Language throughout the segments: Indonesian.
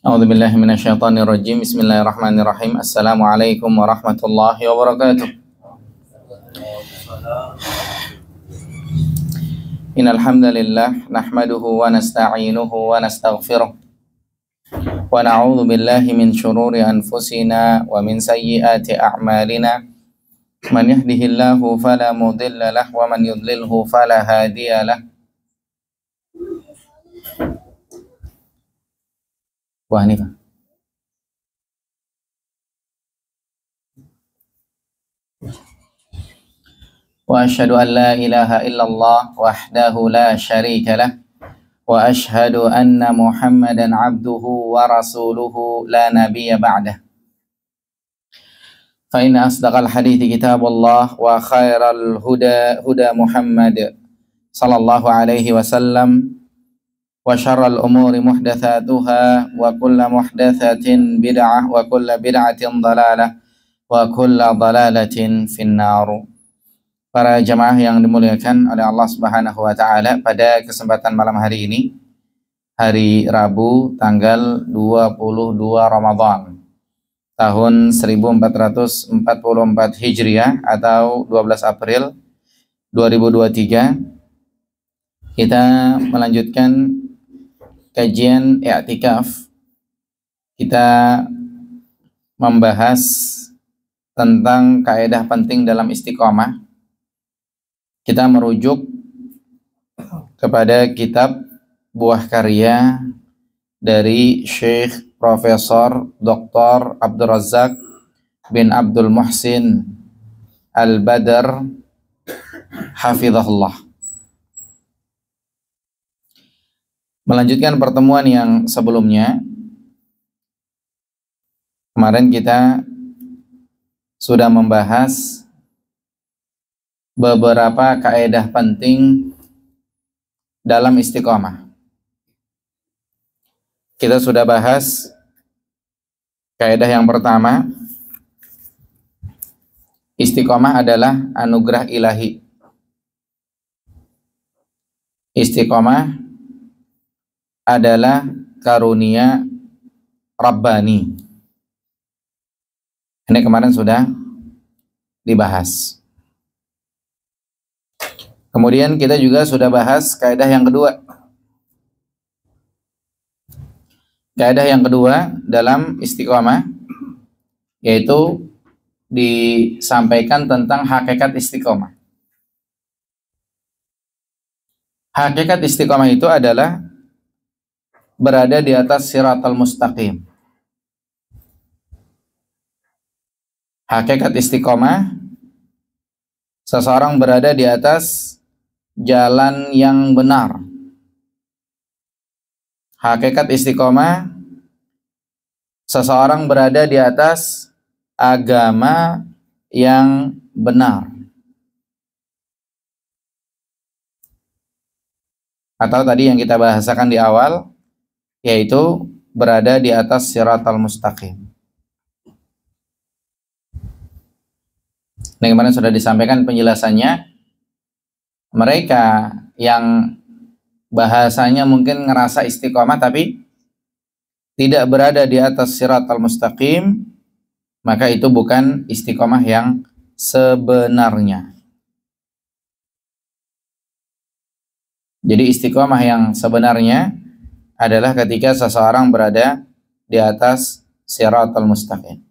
A'udzubillahi minasyaitonirrajim. Bismillahirrahmanirrahim. Assalamualaikum warahmatullahi wabarakatuh. Innal hamdalillah nahmaduhu wa nasta'inuhu wa nastaghfiruh. Wa na'udzu billahi min shururi anfusina wa min sayyiati a'malina. Man yahdihillahu fala mudilla lahu wa man yudlilhu fala hadiya lahu. Wah, ini Pak. Wa asyhadu an la ilaha illallah wahdahu la syarika lah wa asyhadu anna Muhammadan abduhu wa rasuluhu la nabiyya ba'dah. Fa inna asdaqal hadithi kitabullah wa khairal huda Muhammad sallallahu alaihi wasallam wa syarral umuri muhdatsatuha wa kullu muhdatsatin bid'ah wa kullu bid'atin dhalalah wa kullu dhalalatin finnar. Para jamaah yang dimuliakan oleh Allah Subhanahu wa taala, pada kesempatan malam hari ini, hari Rabu tanggal 22 Ramadan tahun 1444 Hijriah atau 12 April 2023, kita melanjutkan kajian i'tikaf. Kita membahas tentang kaidah penting dalam istiqomah. Kita merujuk kepada kitab buah karya dari Syekh Profesor Dr. Abdul Razak bin Abdul Muhsin Al-Badr hafizahullah. Melanjutkan pertemuan yang sebelumnya, kemarin kita sudah membahas beberapa kaidah penting dalam istiqomah. Kita sudah bahas kaidah yang pertama, istiqomah adalah anugerah ilahi. Istiqomah adalah karunia Rabbani. Ini kemarin sudah dibahas. Kemudian kita juga sudah bahas kaidah yang kedua. Kaidah yang kedua dalam istiqomah, yaitu disampaikan tentang hakikat istiqomah. Hakikat istiqomah itu adalah berada di atas siratal mustaqim. Hakikat istiqomah, seseorang berada di atas jalan yang benar. Hakikat istiqomah, seseorang berada di atas agama yang benar. Atau tadi yang kita bahasakan di awal, yaitu berada di atas siratal mustaqim. Ini kemarin sudah disampaikan penjelasannya. Mereka yang bahasanya mungkin ngerasa istiqomah tapi tidak berada di atas siratal mustaqim, maka itu bukan istiqomah yang sebenarnya. Jadi istiqomah yang sebenarnya adalah ketika seseorang berada di atas siratal mustaqim.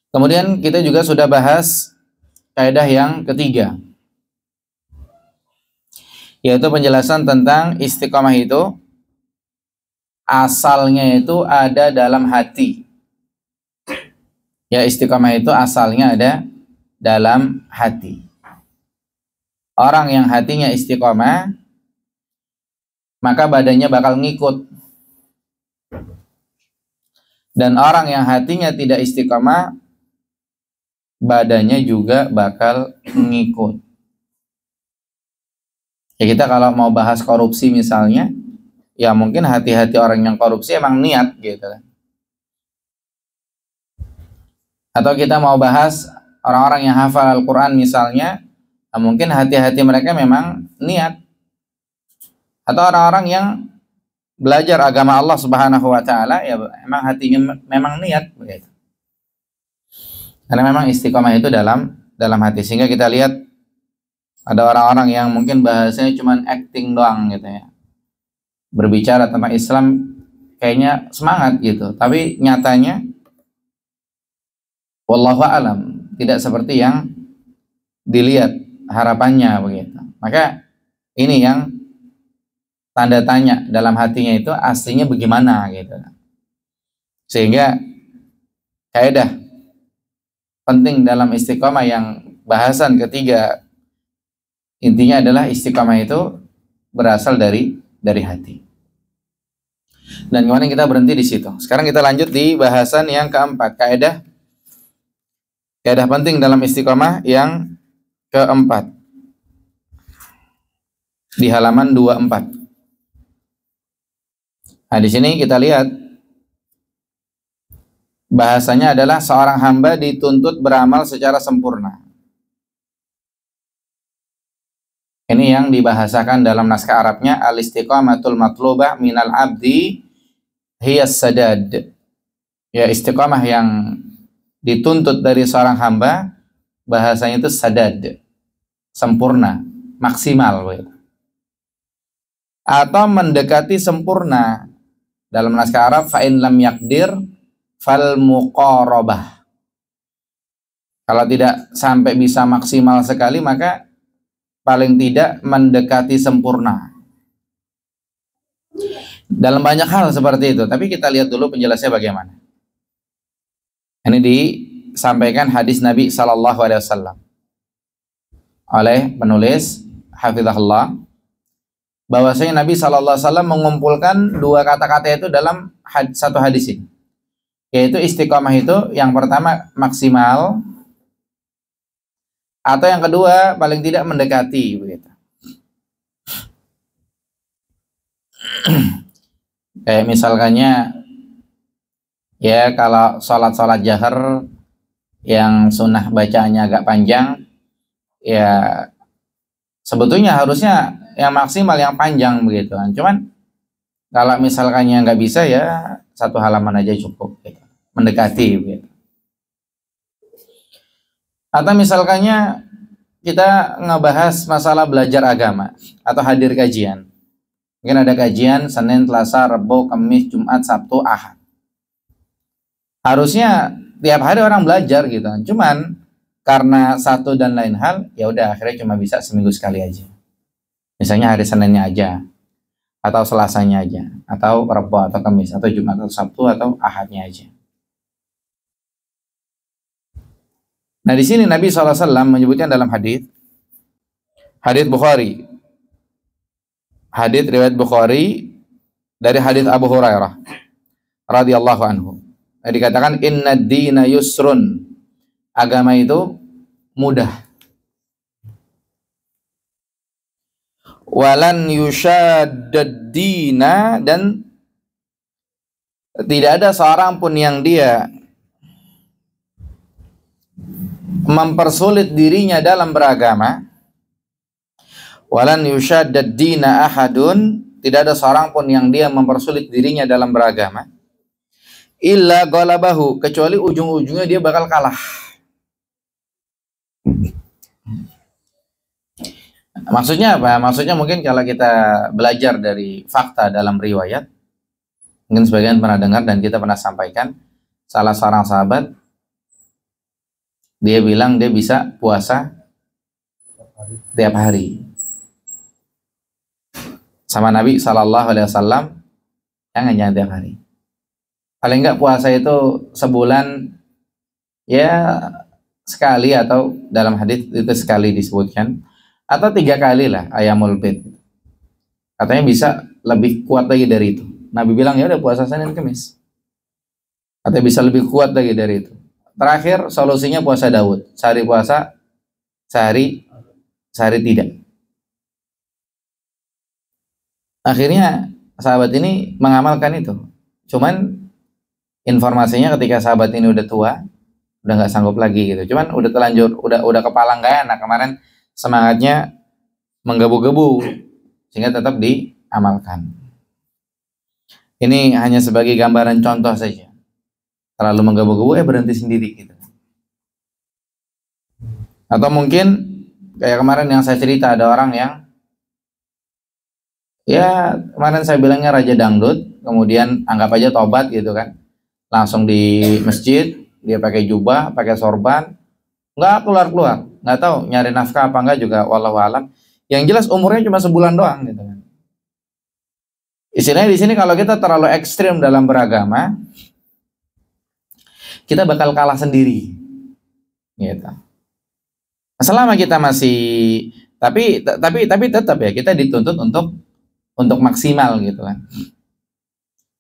Kemudian kita juga sudah bahas kaidah yang ketiga, yaitu penjelasan tentang istiqomah itu asalnya itu ada dalam hati. Ya, istiqomah itu asalnya ada dalam hati. Orang yang hatinya istiqomah, maka badannya bakal ngikut. Dan orang yang hatinya tidak istiqomah, badannya juga bakal ngikut. Ya, kita kalau mau bahas korupsi misalnya, ya mungkin hati-hati orang yang korupsi emang niat gitu kan. Atau kita mau bahas orang-orang yang hafal Al-Quran misalnya, mungkin hati-hati mereka memang niat. Atau orang-orang yang belajar agama Allah Subhanahu wa Ta'ala, ya memang hatinya memang niat begitu. Karena memang istiqomah itu dalam hati. Sehingga kita lihat ada orang-orang yang mungkin bahasanya cuma acting doang gitu ya, berbicara tentang Islam kayaknya semangat gitu, tapi nyatanya wallahu a'lam tidak seperti yang dilihat harapannya begitu. Maka ini yang tanda tanya dalam hatinya itu aslinya bagaimana gitu. Sehingga kaidah penting dalam istiqomah yang bahasan ketiga intinya adalah istiqomah itu berasal dari hati. Dan kemarin kita berhenti di situ. Sekarang kita lanjut di bahasan yang keempat, kaidah penting dalam istiqomah yang keempat. Di halaman 24. Nah, di sini kita lihat bahasanya adalah seorang hamba dituntut beramal secara sempurna. Ini yang dibahasakan dalam naskah Arabnya, al-istiqamatul matlubah minal abdi hiyas sadad. Ya, istiqamah yang dituntut dari seorang hamba bahasanya itu sadad, sempurna, maksimal begitu. Atau mendekati sempurna. Dalam naskah Arab, fa in lam yaqdir fal muqarabah. Kalau tidak sampai bisa maksimal sekali, maka paling tidak mendekati sempurna. Dalam banyak hal seperti itu, tapi kita lihat dulu penjelasannya bagaimana. Ini disampaikan hadis Nabi Sallallahu Alaihi Wasallam oleh penulis hafizahullah, bahwasanya Nabi Sallallahu Alaihi Wasallam mengumpulkan dua kata-kata itu dalam satu hadis ini, yaitu istiqomah itu yang pertama maksimal, atau yang kedua paling tidak mendekati begitu. Kayak misalkannya ya, kalau sholat jahar yang sunnah bacaannya agak panjang, ya sebetulnya harusnya yang maksimal yang panjang begitu kan. Cuman kalau misalkannya nggak bisa, ya satu halaman aja cukup gitu, mendekati begitu. Atau misalkannya kita ngebahas masalah belajar agama atau hadir kajian. Mungkin ada kajian Senin, Selasa, Rabu, Kamis, Jumat, Sabtu, Ahad. Harusnya tiap hari orang belajar gitu. Cuman karena satu dan lain hal, ya udah akhirnya cuma bisa seminggu sekali aja. Misalnya hari Seninnya aja, atau Selasanya aja, atau Rabu atau Kamis, atau Jumat atau Sabtu atau Ahadnya aja. Nah, di sini Nabi SAW menyebutkan dalam hadis Bukhari, hadis riwayat Bukhari dari hadis Abu Hurairah radhiyallahu anhu. Dikatakan inna dina yusrun, agama itu mudah. Walan yushaddad dina, dan tidak ada seorang pun yang dia mempersulit dirinya dalam beragama. Walan yushaddad dina ahadun, tidak ada seorang pun yang dia mempersulit dirinya dalam beragama, illa ghalabahu, kecuali ujung-ujungnya dia bakal kalah. Maksudnya apa? Maksudnya mungkin kalau kita belajar dari fakta dalam riwayat, mungkin sebagian pernah dengar dan kita pernah sampaikan, salah seorang sahabat dia bilang dia bisa puasa tiap hari sama Nabi Sallallahu Alaihi Wasallam. Jangan tiap hari. Paling enggak puasa itu sebulan ya sekali, atau dalam hadis itu sekali disebutkan, atau 3 kali lah ayamul bid. Katanya bisa lebih kuat lagi dari itu. Nabi bilang ya udah puasa Senin Kamis. Katanya bisa lebih kuat lagi dari itu. Terakhir solusinya puasa Daud, sehari puasa, sehari tidak. Akhirnya sahabat ini mengamalkan itu. Cuman informasinya ketika sahabat ini udah tua, udah nggak sanggup lagi gitu. Cuman udah terlanjur, udah kepala nggak enak kemarin, semangatnya menggebu-gebu sehingga tetap diamalkan. Ini hanya sebagai gambaran contoh saja. Terlalu menggebu-gebu berhenti sendiri gitu. Atau mungkin kayak kemarin yang saya cerita, ada orang yang ya kemarin saya bilangnya raja dangdut, kemudian anggap aja tobat gitu kan, langsung di masjid dia pakai jubah, pakai sorban, nggak keluar, nggak tahu nyari nafkah apa enggak juga, wallahu alam. Yang jelas umurnya cuma sebulan doang gitu kan. Istilahnya di sini kalau kita terlalu ekstrim dalam beragama, kita bakal kalah sendiri gitu. Selama kita masih tapi tetap ya kita dituntut untuk maksimal gitu kan.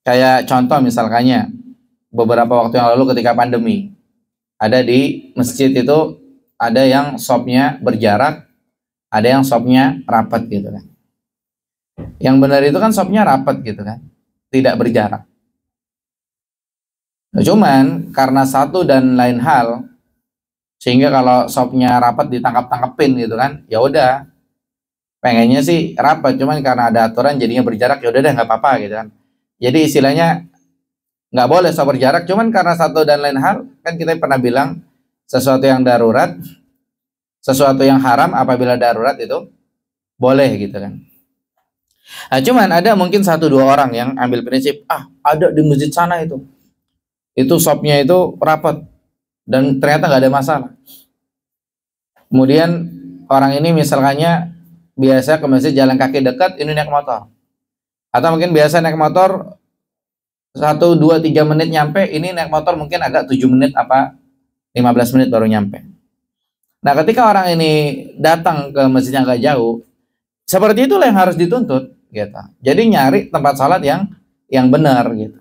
Kayak contoh misalkannya beberapa waktu yang lalu ketika pandemi, ada di masjid itu ada yang shopnya berjarak, ada yang shopnya rapat gitu kan. Yang benar itu kan shopnya rapat gitu kan, tidak berjarak. Nah, cuman karena satu dan lain hal, sehingga kalau shopnya rapat ditangkap-tangkepin gitu kan, ya udah pengennya sih rapat, cuman karena ada aturan jadinya berjarak, ya udah deh nggak apa-apa gitu kan. Jadi istilahnya nggak boleh shop berjarak, cuman karena satu dan lain hal, kan kita pernah bilang sesuatu yang darurat, sesuatu yang haram apabila darurat itu boleh gitu kan. Nah, cuman ada mungkin 1-2 orang yang ambil prinsip, ada di masjid sana itu shopnya itu rapat dan ternyata nggak ada masalah. Kemudian orang ini misalkannya biasa ke masjid jalan kaki dekat, ini naik motor, atau mungkin biasa naik motor 1, 2, 3 menit nyampe, ini naik motor mungkin agak 7 menit apa 15 menit baru nyampe. Nah, ketika orang ini datang ke masjid yang agak jauh, seperti itulah yang harus dituntut gitu. Jadi nyari tempat salat yang benar gitu.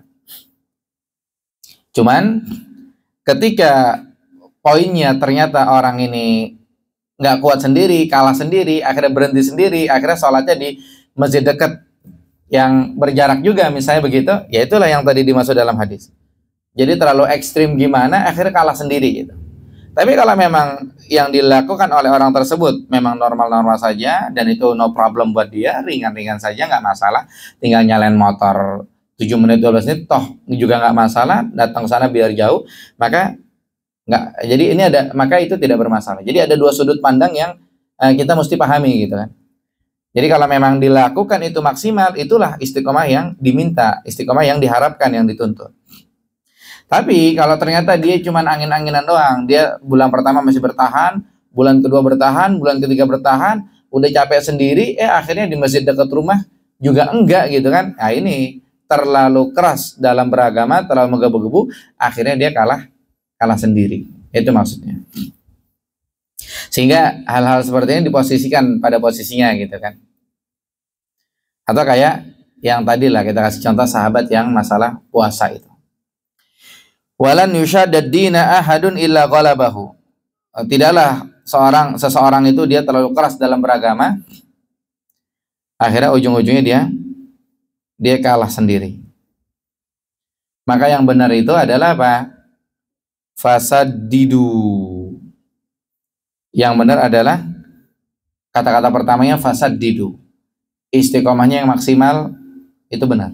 Cuman ketika poinnya ternyata orang ini nggak kuat sendiri, kalah sendiri, akhirnya berhenti sendiri, akhirnya sholatnya di masjid dekat yang berjarak juga misalnya begitu, ya itulah yang tadi dimaksud dalam hadis. Jadi terlalu ekstrim gimana, akhirnya kalah sendiri gitu. Tapi kalau memang yang dilakukan oleh orang tersebut memang normal-normal saja, dan itu no problem buat dia, ringan-ringan saja, nggak masalah, tinggal nyalain motor 7 menit 12 menit toh juga nggak masalah, datang sana biar jauh, maka nggak, jadi ini maka itu tidak bermasalah. Jadi ada 2 sudut pandang yang kita mesti pahami gitu kan. Jadi kalau memang dilakukan itu maksimal, itulah istiqomah yang diminta, istiqomah yang diharapkan, yang dituntut. Tapi kalau ternyata dia cuma angin-anginan doang, dia bulan pertama masih bertahan, bulan kedua bertahan, bulan ketiga bertahan, udah capek sendiri, akhirnya di masjid dekat rumah juga enggak gitu kan. Nah, ini terlalu keras dalam beragama, terlalu menggebu-gebu, akhirnya dia kalah sendiri. Itu maksudnya. Sehingga hal-hal seperti ini diposisikan pada posisinya gitu kan. Atau kayak yang tadi lah kita kasih contoh sahabat yang masalah puasa itu. Walan yushaddad dina ahadun illa ghalabahu. Tidaklah seseorang itu dia terlalu keras dalam beragama, akhirnya ujung-ujungnya dia kalah sendiri. Maka yang benar itu adalah apa? Fasaddidu. Yang benar adalah kata-kata pertamanya fasaddidu. Istiqomahnya yang maksimal itu benar.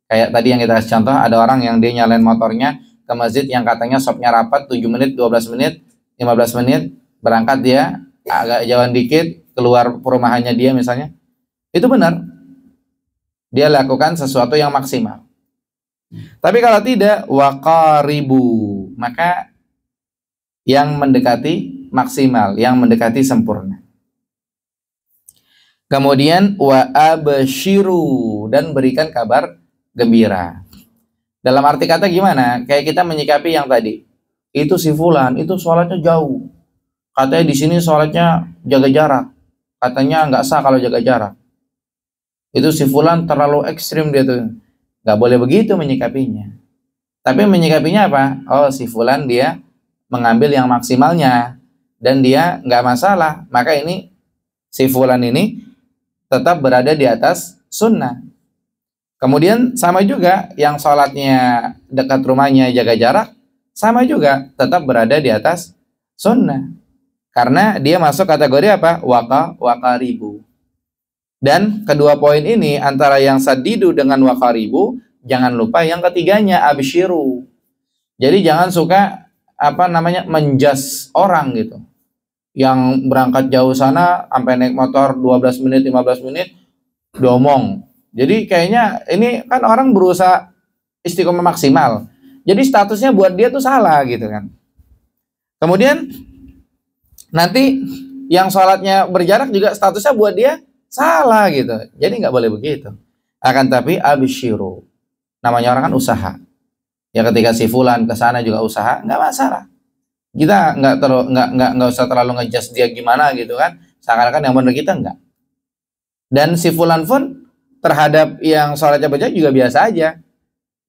Kayak tadi yang kita kasih contoh, ada orang yang dia nyalain motornya ke masjid yang katanya shopnya rapat 7 menit, 12 menit, 15 menit, berangkat dia agak jauhan dikit, keluar perumahannya dia misalnya, itu benar, dia lakukan sesuatu yang maksimal. Tapi kalau tidak, waqaribu, maka yang mendekati maksimal, yang mendekati sempurna. Kemudian wa abshiru, dan berikan kabar gembira. Dalam arti kata gimana? Kayak kita menyikapi yang tadi. Itu si fulan, itu sholatnya jauh. Katanya di sini sholatnya jaga jarak. Katanya nggak sah kalau jaga jarak. Itu si fulan terlalu ekstrim dia tuh. Nggak boleh begitu menyikapinya. Tapi menyikapinya apa? Oh, si fulan dia mengambil yang maksimalnya. Dan dia nggak masalah. Maka ini, si fulan ini tetap berada di atas sunnah. Kemudian sama juga yang sholatnya dekat rumahnya jaga jarak, sama juga tetap berada di atas sunnah. Karena dia masuk kategori apa? Wakaribu. Dan kedua poin ini antara yang sadidu dengan wakaribu, jangan lupa yang ketiganya abshiru. Jadi jangan suka menjas orang gitu. Yang berangkat jauh sana sampai naik motor 12 menit, 15 menit domong. Jadi kayaknya ini kan orang berusaha istiqomah maksimal. Jadi statusnya buat dia tuh salah gitu kan. Kemudian nanti yang sholatnya berjarak juga statusnya buat dia salah gitu. Jadi nggak boleh begitu. Akan tapi abshiru. Namanya orang kan usaha. Ya ketika si fulan ke sana juga usaha, nggak masalah. Kita nggak usah terlalu ngejudge dia gimana gitu kan. Seakan-akan yang benar kita enggak. Dan si fulan pun terhadap yang sholatnya berjamaah juga biasa aja.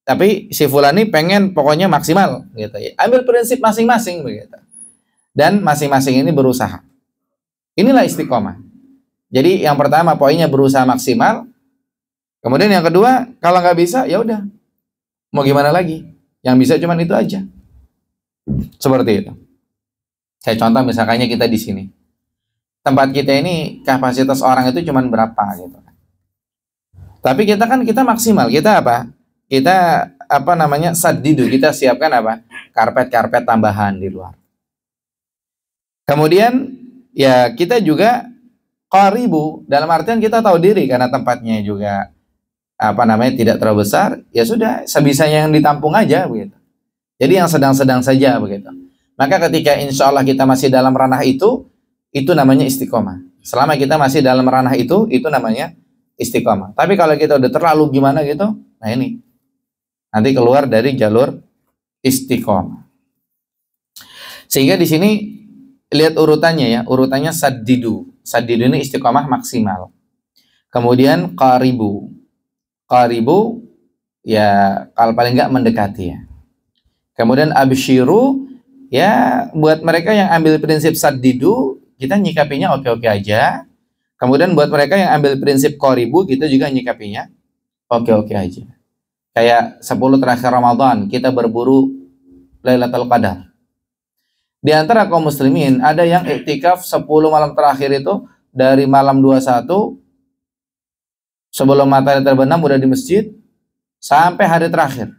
Tapi si fulan ini pengen pokoknya maksimal gitu ya. Ambil prinsip masing-masing begitu. Dan masing-masing ini berusaha. Inilah istiqomah. Jadi yang pertama poinnya berusaha maksimal. Kemudian yang kedua, kalau nggak bisa ya udah. Mau gimana lagi? Yang bisa cuman itu aja. Seperti itu. Saya contoh misalkannya kita di sini. Tempat kita ini kapasitas orang itu cuman berapa gitu. Tapi kita maksimal. Kita apa? Kita sadidu, kita siapkan apa? Karpet-karpet tambahan di luar. Kemudian ya kita juga qaribu, dalam artian kita tahu diri karena tempatnya juga tidak terlalu besar, ya sudah sebisanya yang ditampung aja begitu. Jadi yang sedang-sedang saja begitu. Maka ketika insya Allah kita masih dalam ranah itu namanya istiqomah. Selama kita masih dalam ranah itu namanya istiqomah. Tapi kalau kita udah terlalu gimana gitu, nah ini nanti keluar dari jalur istiqomah. Sehingga di sini lihat urutannya ya, urutannya sadidu. Sadidu ini istiqomah maksimal. Kemudian qaribu. Qaribu ya kalau paling enggak mendekati ya. Kemudian abshiru ya buat mereka yang ambil prinsip sadidu, kita nyikapinya oke-oke aja. Kemudian buat mereka yang ambil prinsip qaribu, kita juga nyikapinya oke-oke aja. Kayak 10 terakhir Ramadan, kita berburu Lailatul Qadar. Di antara kaum muslimin, ada yang iktikaf 10 malam terakhir itu, dari malam 21, sebelum matahari terbenam, udah di masjid, sampai hari terakhir.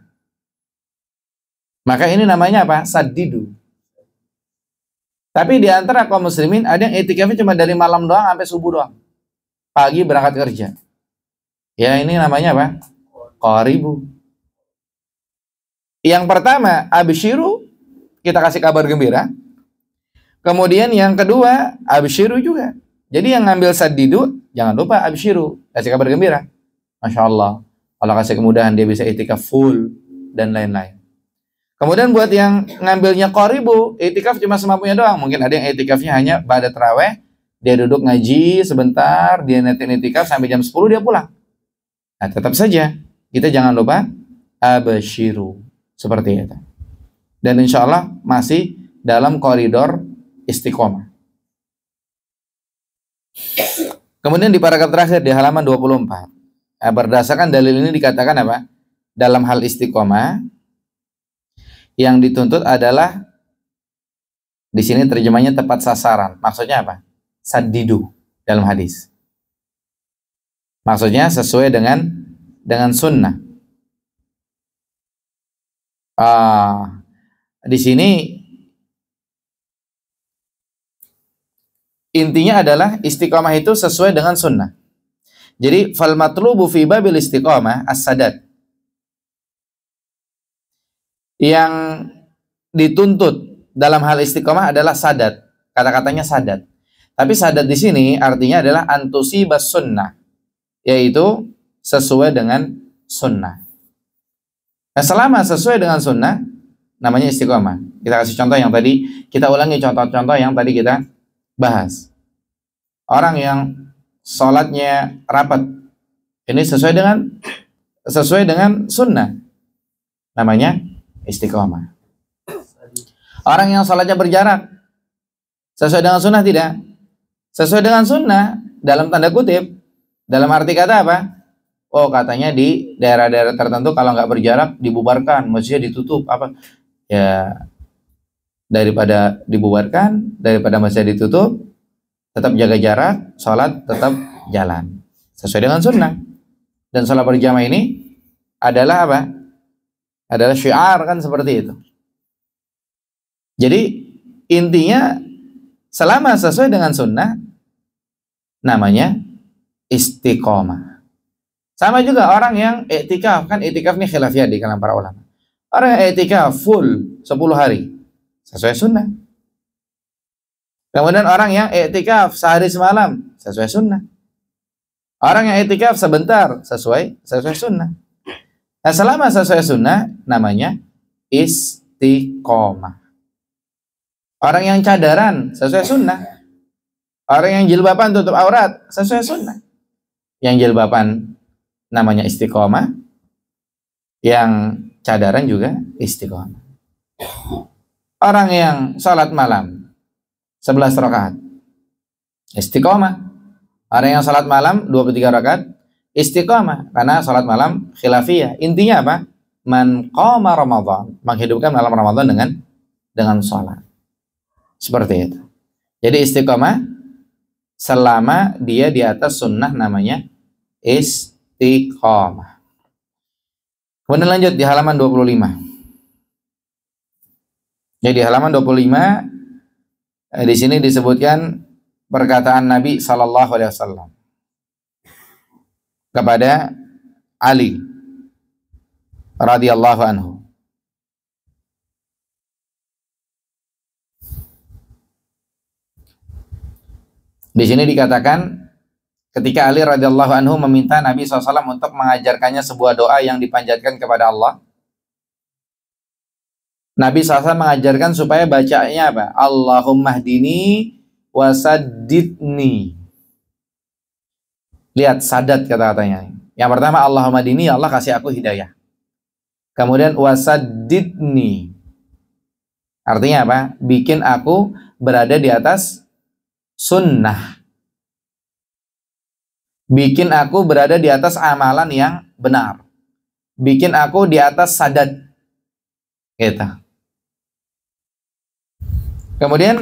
Maka ini namanya apa? Sadidu. Tapi di antara kaum muslimin, ada yang iktikafnya cuma dari malam doang sampai subuh doang. Pagi berangkat kerja. Ya ini namanya apa? Qaribu. Yang pertama, abshiru, kita kasih kabar gembira. Kemudian yang kedua, abshiru juga. Jadi yang ngambil sadidu, jangan lupa abshiru, kasih kabar gembira. Masya Allah, kalau kasih kemudahan dia bisa itikaf full dan lain-lain. Kemudian buat yang ngambilnya qaribu, itikaf cuma semampunya doang. Mungkin ada yang itikafnya hanya pada tarawih, dia duduk ngaji sebentar, dia netin itikaf sampai jam 10 dia pulang. Nah, tetap saja kita jangan lupa abshiru, seperti itu. Dan insya Allah masih dalam koridor istiqomah. Kemudian di paragraf terakhir di halaman 24, berdasarkan dalil ini dikatakan apa? Dalam hal istiqomah yang dituntut adalah, di sini terjemahnya tepat sasaran. Maksudnya apa? Sadidu dalam hadis. Maksudnya sesuai dengan sunnah. Di sini intinya adalah istiqomah itu sesuai dengan sunnah. Jadi fal matlubu fi babil istiqomah as-sadad. Yang dituntut dalam hal istiqomah adalah sadat. Kata-katanya sadat. Tapi sadat di sini artinya adalah antusibas sunnah, yaitu sesuai dengan sunnah. Nah, selama sesuai dengan sunnah, namanya istiqomah. Kita kasih contoh yang tadi, kita ulangi contoh-contoh yang tadi kita bahas. Orang yang sholatnya rapat, ini sesuai dengan sunnah, namanya istiqomah. Orang yang sholatnya berjarak, sesuai dengan sunnah tidak? Sesuai dengan sunnah, dalam tanda kutip, dalam arti kata apa? Oh, katanya di daerah-daerah tertentu kalau nggak berjarak dibubarkan, masjidnya ditutup, apa? Ya, daripada dibubarkan, daripada masjid ditutup, tetap jaga jarak, sholat tetap jalan sesuai dengan sunnah. Dan sholat berjamaah ini adalah apa? Adalah syiar, kan seperti itu. Jadi intinya selama sesuai dengan sunnah, namanya istiqomah. Sama juga orang yang i'tikaf, kan i'tikaf ini khilafiyah di kalangan para ulama. Orang yang i'tikaf full 10 hari sesuai sunnah. Kemudian orang yang i'tikaf sehari semalam sesuai sunnah. Orang yang i'tikaf sebentar sesuai sunnah. Nah, selama sesuai sunnah, namanya istiqomah. Orang yang cadaran sesuai sunnah. Orang yang jilbaban tutup aurat sesuai sunnah. Yang jilbaban namanya istiqomah, yang cadaran juga istiqomah. Orang yang sholat malam 11 rakaat istiqomah. Orang yang sholat malam 23 rakaat istiqomah, karena sholat malam khilafiyah. Intinya apa? Man qama Ramadan, menghidupkan malam Ramadan dengan sholat. Seperti itu. Jadi istiqomah selama dia di atas sunnah, namanya istiqomah. Kemudian lanjut di halaman 25. Jadi di halaman 25 di sini disebutkan perkataan Nabi Sallallahu Alaihi Wasallam kepada Ali radhiyallahu anhu. Di sini dikatakan ketika Ali radhiyallahu anhu meminta Nabi SAW untuk mengajarkannya sebuah doa yang dipanjatkan kepada Allah, Nabi SAW mengajarkan supaya bacanya apa? Allahumma hdini wasaddidni. Lihat sadat kata-katanya. Yang pertama Allahumma hdini, ya Allah kasih aku hidayah. Kemudian wasaddidni. Artinya apa? Bikin aku berada di atas sunnah. Bikin aku berada di atas amalan yang benar. Bikin aku di atas sadat. Gitu. Kemudian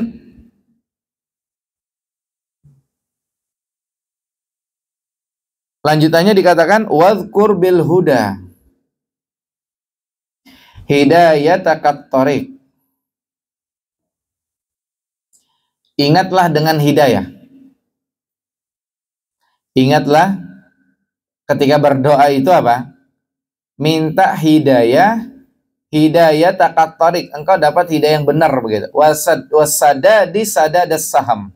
lanjutannya dikatakan wadhkur bil huda hidayatakat thoriq. Ingatlah dengan hidayah. Ingatlah ketika berdoa itu apa? Minta hidayah takat thoriq. Engkau dapat hidayah yang benar begitu. Wasadadi sadadas saham.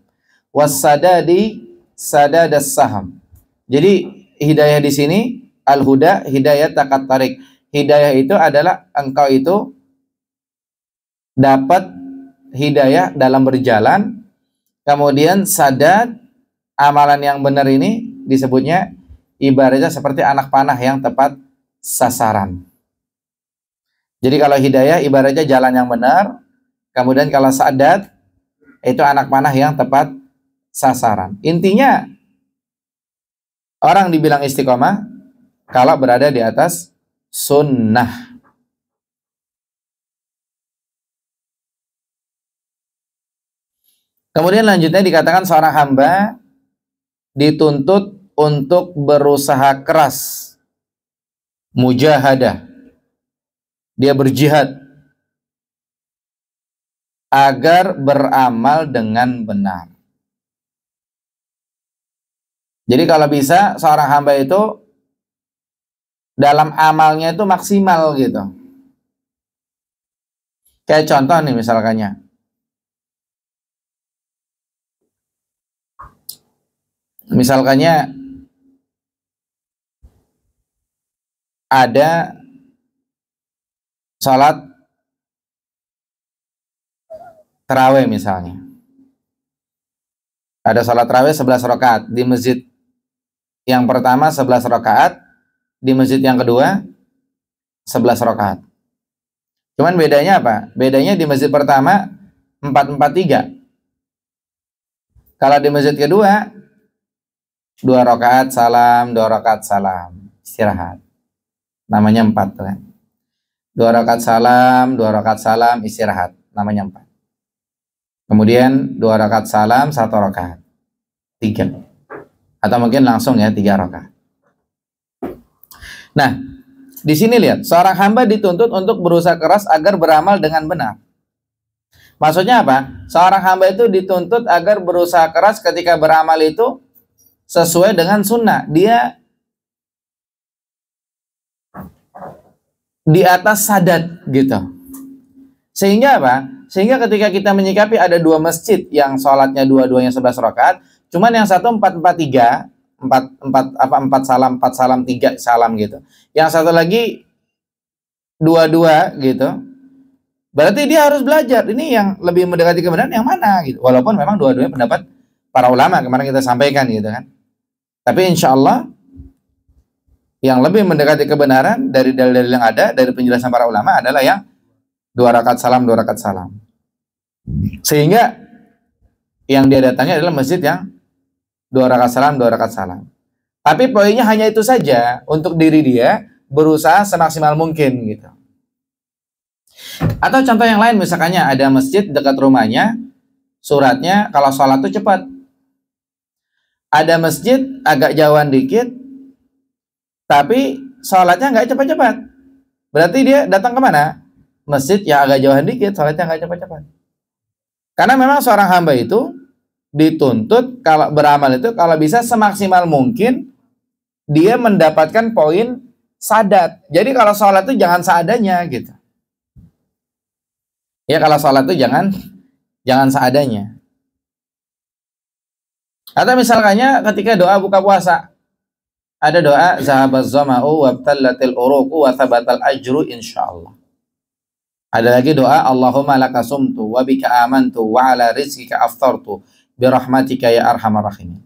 Wasadadi sadadas saham. Jadi hidayah di sini al-huda hidayah takat thoriq. Hidayah itu adalah engkau itu dapat hidayah dalam berjalan. Kemudian sadad, amalan yang benar ini disebutnya ibaratnya seperti anak panah yang tepat sasaran. Jadi kalau hidayah ibaratnya jalan yang benar, kemudian kalau sadad itu anak panah yang tepat sasaran. Intinya orang dibilang istiqomah kalau berada di atas sunnah. Kemudian lanjutnya dikatakan seorang hamba dituntut untuk berusaha keras, mujahadah. Dia berjihad agar beramal dengan benar. Jadi kalau bisa seorang hamba itu dalam amalnya itu maksimal gitu. Kayak contoh nih misalkannya. Misalkannya ada sholat tarawih misalnya. Ada sholat tarawih 11 rakaat. Di masjid yang pertama 11 rakaat, di masjid yang kedua 11 rakaat. Cuman bedanya apa? Bedanya di masjid pertama 4-4-3. Kalau di masjid kedua 2 rakaat salam, 2 rakaat salam, istirahat. Namanya 4 kan. 2 rakaat salam, 2 rakaat salam, istirahat. Namanya 4. Kemudian 2 rakaat salam, 1 rakaat. 3. Atau mungkin langsung ya 3 rakaat. Nah, di sini lihat, seorang hamba dituntut untuk berusaha keras agar beramal dengan benar. Maksudnya apa? Seorang hamba itu dituntut agar berusaha keras ketika beramal itu sesuai dengan sunnah. Dia di atas sadat gitu. Sehingga apa? Sehingga ketika kita menyikapi ada 2 masjid yang sholatnya dua-duanya 11 rakaat, cuman yang satu 4-4-3, 4 salam, 4 salam, 3 salam gitu. Yang satu lagi 2-2 gitu. Berarti dia harus belajar ini yang lebih mendekati kebenaran yang mana gitu. Walaupun memang dua-duanya pendapat para ulama kemarin kita sampaikan gitu kan. Tapi insya Allah yang lebih mendekati kebenaran dari dalil-dalil yang ada, dari penjelasan para ulama adalah yang 2 rakaat salam, 2 rakaat salam. Sehingga yang dia datangi adalah masjid yang 2 rakaat salam, 2 rakaat salam. Tapi poinnya hanya itu saja, untuk diri dia berusaha semaksimal mungkin gitu. Atau contoh yang lain, misalkannya ada masjid dekat rumahnya, suratnya kalau sholat itu cepat. Ada masjid agak jauhan dikit, tapi sholatnya nggak cepat-cepat. Berarti dia datang kemana? Masjid yang agak jauhan dikit, sholatnya nggak cepat-cepat. Karena memang seorang hamba itu dituntut kalau beramal itu kalau bisa semaksimal mungkin dia mendapatkan poin sadat. Jadi kalau sholat itu jangan seadanya gitu. Ya kalau sholat itu jangan seadanya. Atau misalkannya ketika doa buka puasa, ada doa zahabaz zama'u wabtallatil uruqu wa thabatal ajru insyaallah. Ada lagi doa Allahumma laka sumtu wa bika amantu wa ala rizqika aftartu bi rahmatika ya arhamar rahimin.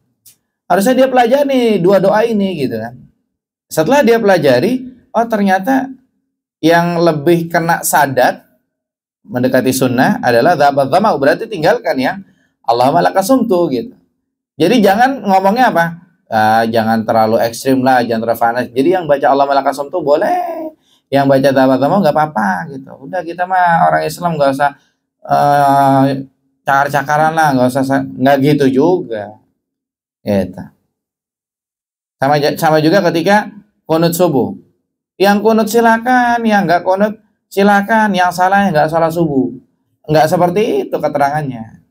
Harusnya dia pelajari 2 doa ini gitu kan. Setelah dia pelajari, oh ternyata yang lebih kena sadat mendekati sunnah adalah zahabaz zama'u, berarti tinggalkan ya Allahumma laka sumtu gitu. Jadi jangan ngomongnya apa? Jangan terlalu ekstrim lah, jangan terlalu fanatik. Jadi yang baca Allah malakasum tuh boleh, yang baca tabat-tabat nggak apa-apa gitu. Udah kita mah orang Islam nggak usah cakar-cakaran lah, nggak gitu juga. Gitu. Sama juga ketika kunut subuh. Yang kunut silakan, yang nggak kunut silakan, yang salah nggak salah subuh. Nggak seperti itu keterangannya.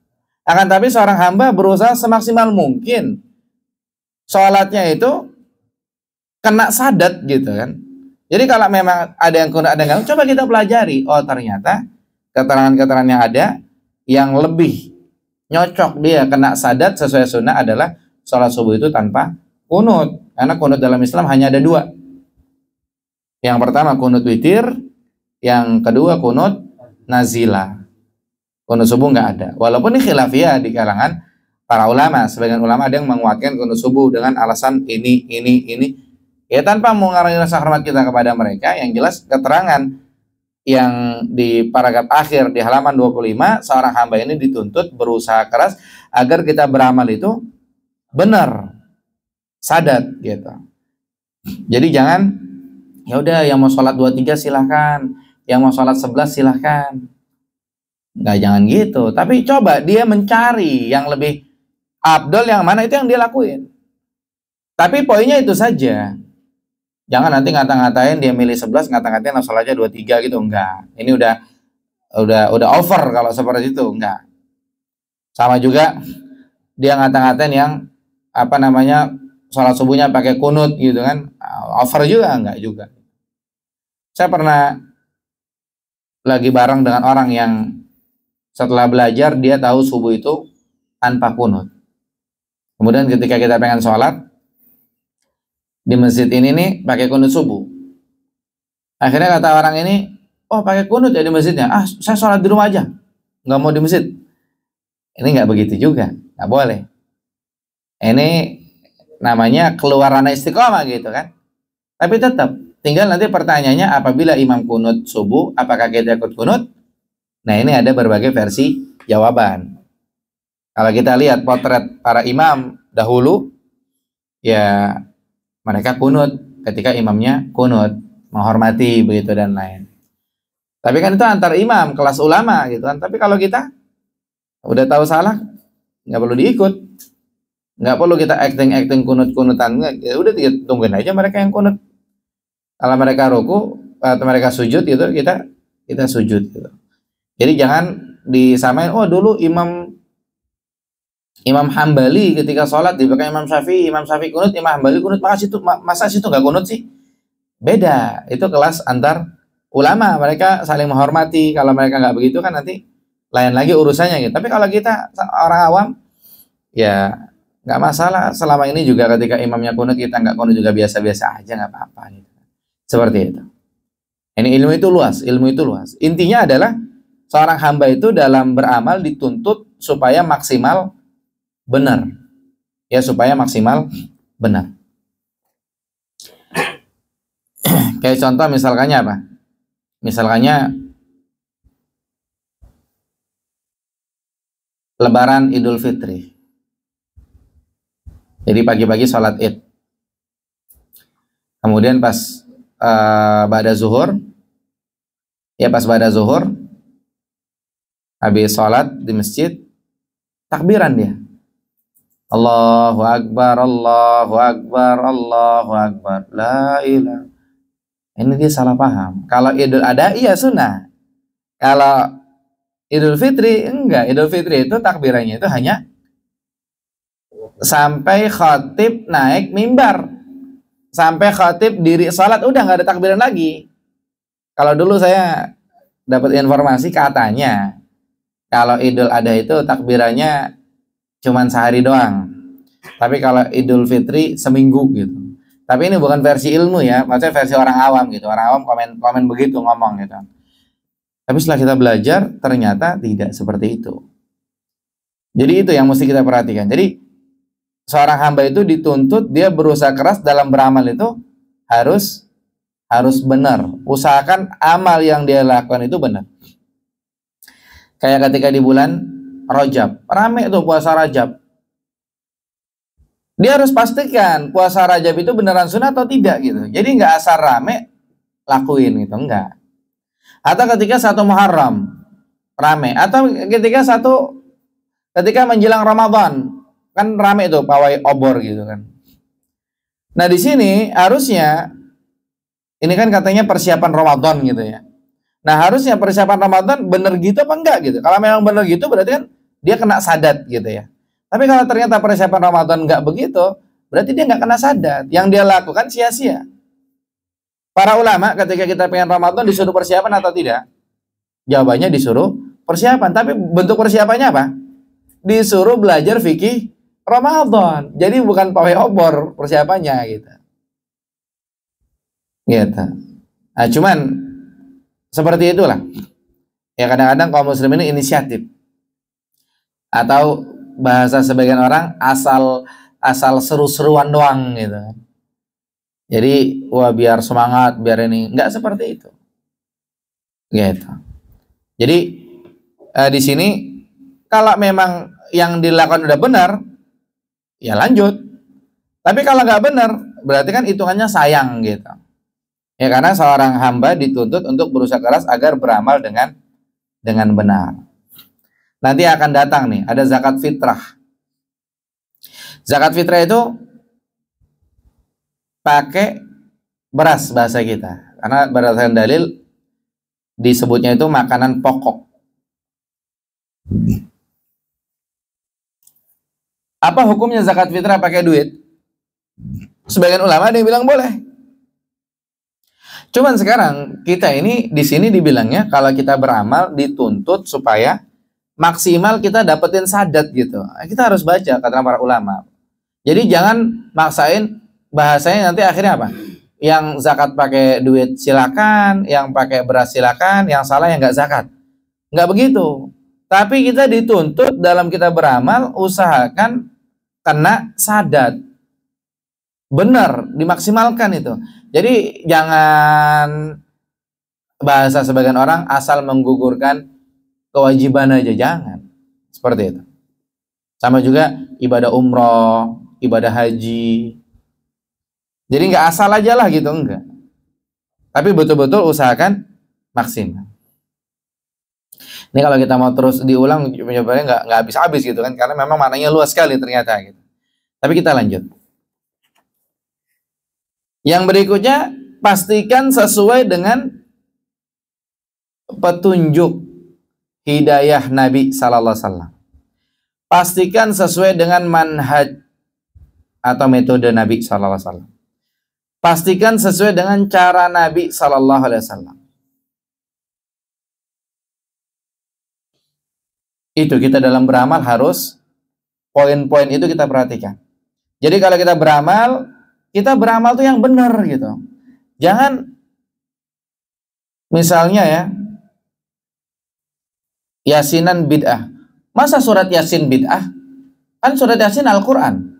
Akan tapi seorang hamba berusaha semaksimal mungkin sholatnya itu kena sadat gitu kan. Jadi kalau memang ada yang kunut, ada yang coba kita pelajari. Oh ternyata keterangan-keterangan yang ada yang lebih nyocok dia kena sadat sesuai sunnah adalah sholat subuh itu tanpa kunut. Karena kunut dalam Islam hanya ada 2. Yang pertama kunut witir, yang kedua kunut nazilah. Kunut subuh nggak ada. Walaupun ini khilafiyah di kalangan para ulama. Sebagian ulama ada yang menguatkan kunut subuh dengan alasan ini. Ya tanpa mengurangi rasa hormat kita kepada mereka, yang jelas keterangan yang di paragraf akhir di halaman 25, seorang hamba ini dituntut berusaha keras agar kita beramal itu benar, sadat gitu. Jadi jangan ya udah yang mau sholat 2-3 silahkan, yang mau sholat 11 silahkan. Nggak, jangan gitu. Tapi coba dia mencari yang lebih afdol yang mana, itu yang dia lakuin. Tapi poinnya itu saja. Jangan nanti ngata-ngatain dia milih 11, ngata-ngatain sholatnya 2-3 gitu. Enggak. Ini udah over kalau seperti itu. Enggak. Sama juga dia ngata-ngatain yang apa namanya sholat subuhnya pakai kunut gitu kan. Over juga enggak juga. Saya pernah lagi bareng dengan orang yang setelah belajar dia tahu subuh itu tanpa kunut. Kemudian ketika kita pengen sholat di masjid ini nih pakai kunut subuh. Akhirnya kata orang ini, oh pakai kunut ya di masjidnya, saya sholat di rumah aja, nggak mau di masjid. Ini nggak begitu juga, nggak boleh. Ini namanya keluar ranah istiqomah gitu kan. Tapi tetap, tinggal nanti pertanyaannya apabila imam kunut subuh, apakah kita ikut kunut? Nah ini ada berbagai versi jawaban. Kalau kita lihat potret para imam dahulu, ya mereka kunut ketika imamnya kunut, menghormati begitu dan lain. Tapi kan itu antar imam, kelas ulama gitu kan. Tapi kalau kita udah tahu salah, nggak perlu diikut. Nggak perlu kita acting kunut-kunutan, ya udah tungguin aja mereka yang kunut. Kalau mereka ruku atau mereka sujud gitu, kita sujud gitu. Jadi jangan disamain, oh dulu Imam Hambali ketika sholat di belakang Imam Syafi'i kunut, Imam Hambali kunut, masa situ nggak kunut sih? Beda, itu kelas antar ulama, mereka saling menghormati. Kalau mereka nggak begitu kan nanti lain lagi urusannya gitu. Tapi kalau kita orang awam, ya nggak masalah, selama ini juga ketika imamnya kunut kita nggak kunut juga biasa-biasa aja, nggak apa-apa gitu. Seperti itu. Ini ilmu itu luas. Intinya adalah seorang hamba itu dalam beramal dituntut supaya maksimal benar. Ya, supaya maksimal benar. Kayak contoh misalkannya apa? Misalkannya Lebaran Idul Fitri. Jadi pagi-pagi sholat id. Kemudian pas ba'da zuhur, habis sholat di masjid, takbiran dia. Allahu Akbar, Allahu Akbar, Allahu Akbar, la ilaha. Ini dia salah paham. Kalau Idul Adha iya sunnah. Kalau Idul Fitri enggak. Idul Fitri itu takbirannya itu hanya sampai khatib naik mimbar, sampai khatib diri salat, udah nggak ada takbiran lagi. Kalau dulu saya dapat informasi katanya kalau Idul Adha itu takbirannya cuman sehari doang, tapi kalau Idul Fitri seminggu gitu. Tapi ini bukan versi ilmu ya, maksudnya versi orang awam gitu. Orang awam komen begitu, ngomong gitu. Tapi setelah kita belajar ternyata tidak seperti itu. Jadi itu yang mesti kita perhatikan. Jadi seorang hamba itu dituntut dia berusaha keras dalam beramal itu harus benar. Usahakan amal yang dia lakukan itu benar. Kayak ketika di bulan Rajab, rame tuh puasa Rajab. Dia harus pastikan puasa Rajab itu beneran sunnah atau tidak gitu. Jadi nggak asal rame lakuin gitu, enggak. Atau ketika satu Muharram rame, atau ketika menjelang Ramadan kan rame tuh pawai obor gitu kan. Nah di sini harusnya ini kan katanya persiapan Ramadan gitu ya. Nah harusnya persiapan Ramadan bener gitu apa enggak gitu. Kalau memang bener gitu berarti kan dia kena sadat gitu ya. Tapi kalau ternyata persiapan Ramadan enggak begitu, berarti dia enggak kena sadat. Yang dia lakukan sia-sia. Para ulama ketika kita pengen Ramadan disuruh persiapan atau tidak? Jawabannya disuruh persiapan. Tapi bentuk persiapannya apa? Disuruh belajar fikih Ramadan. Jadi bukan pawai obor persiapannya gitu. Gitu. Nah, cuman seperti itulah. Ya kadang-kadang kaum muslim ini inisiatif. Atau bahasa sebagian orang asal seru-seruan doang gitu. Jadi wah biar semangat, biar ini, enggak seperti itu. Gitu. Jadi di sini kalau memang yang dilakukan udah benar, ya lanjut. Tapi kalau nggak benar, berarti kan hitungannya sayang gitu. Ya karena seorang hamba dituntut untuk berusaha keras agar beramal dengan benar. Nanti akan datang nih, ada zakat fitrah. Zakat fitrah itu pakai beras bahasa kita. Karena berdasarkan dalil disebutnya itu makanan pokok. Apa hukumnya zakat fitrah pakai duit? Sebagian ulama ada yang bilang boleh. Cuman sekarang kita ini di sini dibilangnya kalau kita beramal dituntut supaya maksimal kita dapetin sadat gitu. Kita harus baca kata para ulama. Jadi jangan maksain bahasanya nanti akhirnya apa? yang zakat pakai duit silakan, yang pakai beras silakan, yang salah yang nggak zakat. Nggak begitu. Tapi kita dituntut dalam kita beramal, usahakan kena sadat. Benar, dimaksimalkan itu. Jadi jangan bahasa sebagian orang asal menggugurkan kewajiban aja, jangan. Seperti itu. Sama juga ibadah umroh, ibadah haji. Jadi nggak asal aja lah gitu, enggak. Tapi betul-betul usahakan maksimal. Ini kalau kita mau terus diulang, jawabannya nggak habis-habis gitu kan, karena memang maknanya luas sekali ternyata gitu. Tapi kita lanjut. Yang berikutnya, pastikan sesuai dengan petunjuk hidayah Nabi Sallallahu Alaihi Wasallam. Pastikan sesuai dengan manhaj atau metode Nabi Sallallahu Alaihi Wasallam. Pastikan sesuai dengan cara Nabi Sallallahu Alaihi Wasallam. Itu kita dalam beramal harus poin-poin itu kita perhatikan. Jadi kalau kita beramal tuh yang benar gitu. Jangan misalnya ya, Yasinan bid'ah. Masa surat Yasin bid'ah? Kan surat Yasin Al-Quran.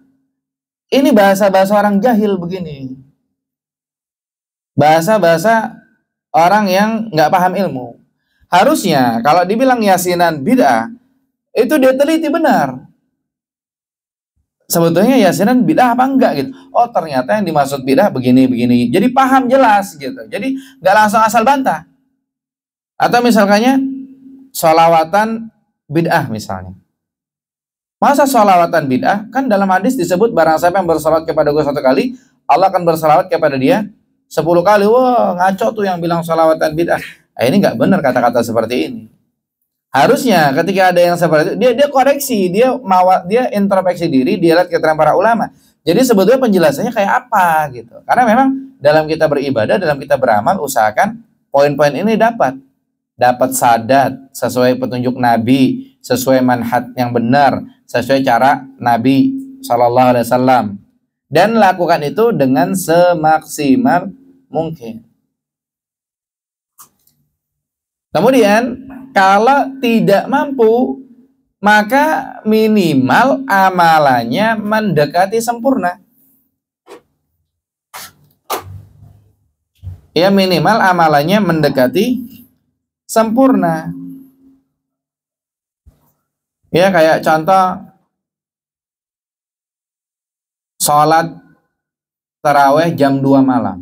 Ini bahasa-bahasa orang jahil begini. Bahasa-bahasa orang yang nggak paham ilmu. Harusnya kalau dibilang Yasinan bid'ah, itu dia teliti benar. Sebetulnya Yasinan bid'ah apa enggak gitu. Oh ternyata yang dimaksud bid'ah begini-begini. Jadi paham jelas gitu. Jadi nggak langsung asal bantah. Atau misalkannya sholawatan bid'ah misalnya. Masa sholawatan bid'ah? Kan dalam hadis disebut barang siapa yang bersolawat kepada gue 1 kali, Allah akan bersolawat kepada dia 10 kali. Wah ngaco tuh yang bilang sholawatan bid'ah. Ini nggak benar kata-kata seperti ini. Harusnya ketika ada yang seperti itu, dia koreksi, dia introspeksi diri, dia lihat keterangan para ulama. Jadi sebetulnya penjelasannya kayak apa gitu. Karena memang dalam kita beribadah, dalam kita beramal, usahakan poin-poin ini dapat sadat sesuai petunjuk Nabi, sesuai manhaj yang benar, sesuai cara Nabi Shallallahu Alaihi Wasallam, dan lakukan itu dengan semaksimal mungkin. Kemudian kalau tidak mampu, maka minimal amalannya mendekati sempurna. Ya minimal amalannya mendekati sempurna. Ya kayak contoh sholat taraweh jam 2 malam.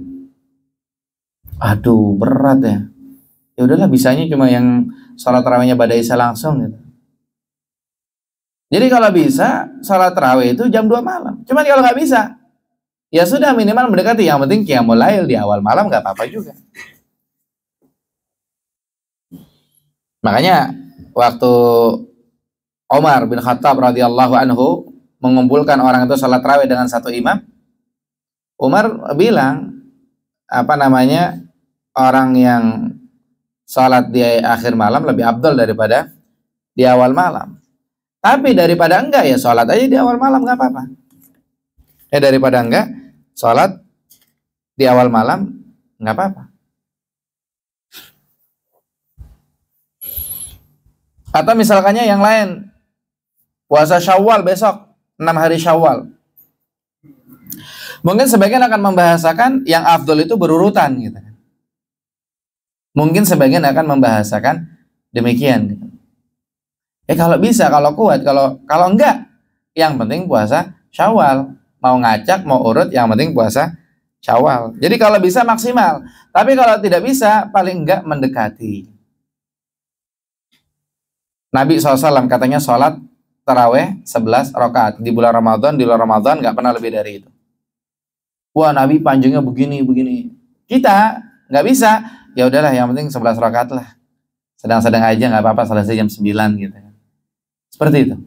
Aduh berat ya. Ya udahlah bisanya cuma yang sholat tarawehnya pada isya langsung gitu. Jadi kalau bisa sholat taraweh itu jam 2 malam. Cuman kalau nggak bisa, ya sudah minimal mendekati. Yang penting qiyamul lail di awal malam nggak apa-apa juga. Makanya waktu Umar bin Khattab radhiyallahu anhu mengumpulkan orang itu sholat tarawih dengan 1 imam, Umar bilang orang yang sholat di akhir malam lebih afdal daripada di awal malam. Tapi daripada enggak ya sholat aja di awal malam nggak apa-apa. Daripada enggak sholat di awal malam nggak apa-apa. Atau misalkannya yang lain, puasa Syawal besok, 6 hari Syawal. Mungkin sebagian akan membahasakan yang afdol itu berurutan gitu. Mungkin sebagian akan membahasakan demikian gitu. Kalau bisa, kalau kuat, kalau enggak, yang penting puasa Syawal. Mau ngacak, mau urut, yang penting puasa Syawal. Jadi kalau bisa maksimal, tapi kalau tidak bisa paling enggak mendekati. Nabi SAW katanya sholat taraweh 11 rakaat di bulan Ramadan, di luar Ramadan nggak pernah lebih dari itu. Wah Nabi panjangnya begini. Kita nggak bisa, ya udahlah yang penting 11 rakaat lah. Sedang-sedang aja nggak apa-apa, selesai jam 9 gitu. Seperti itu.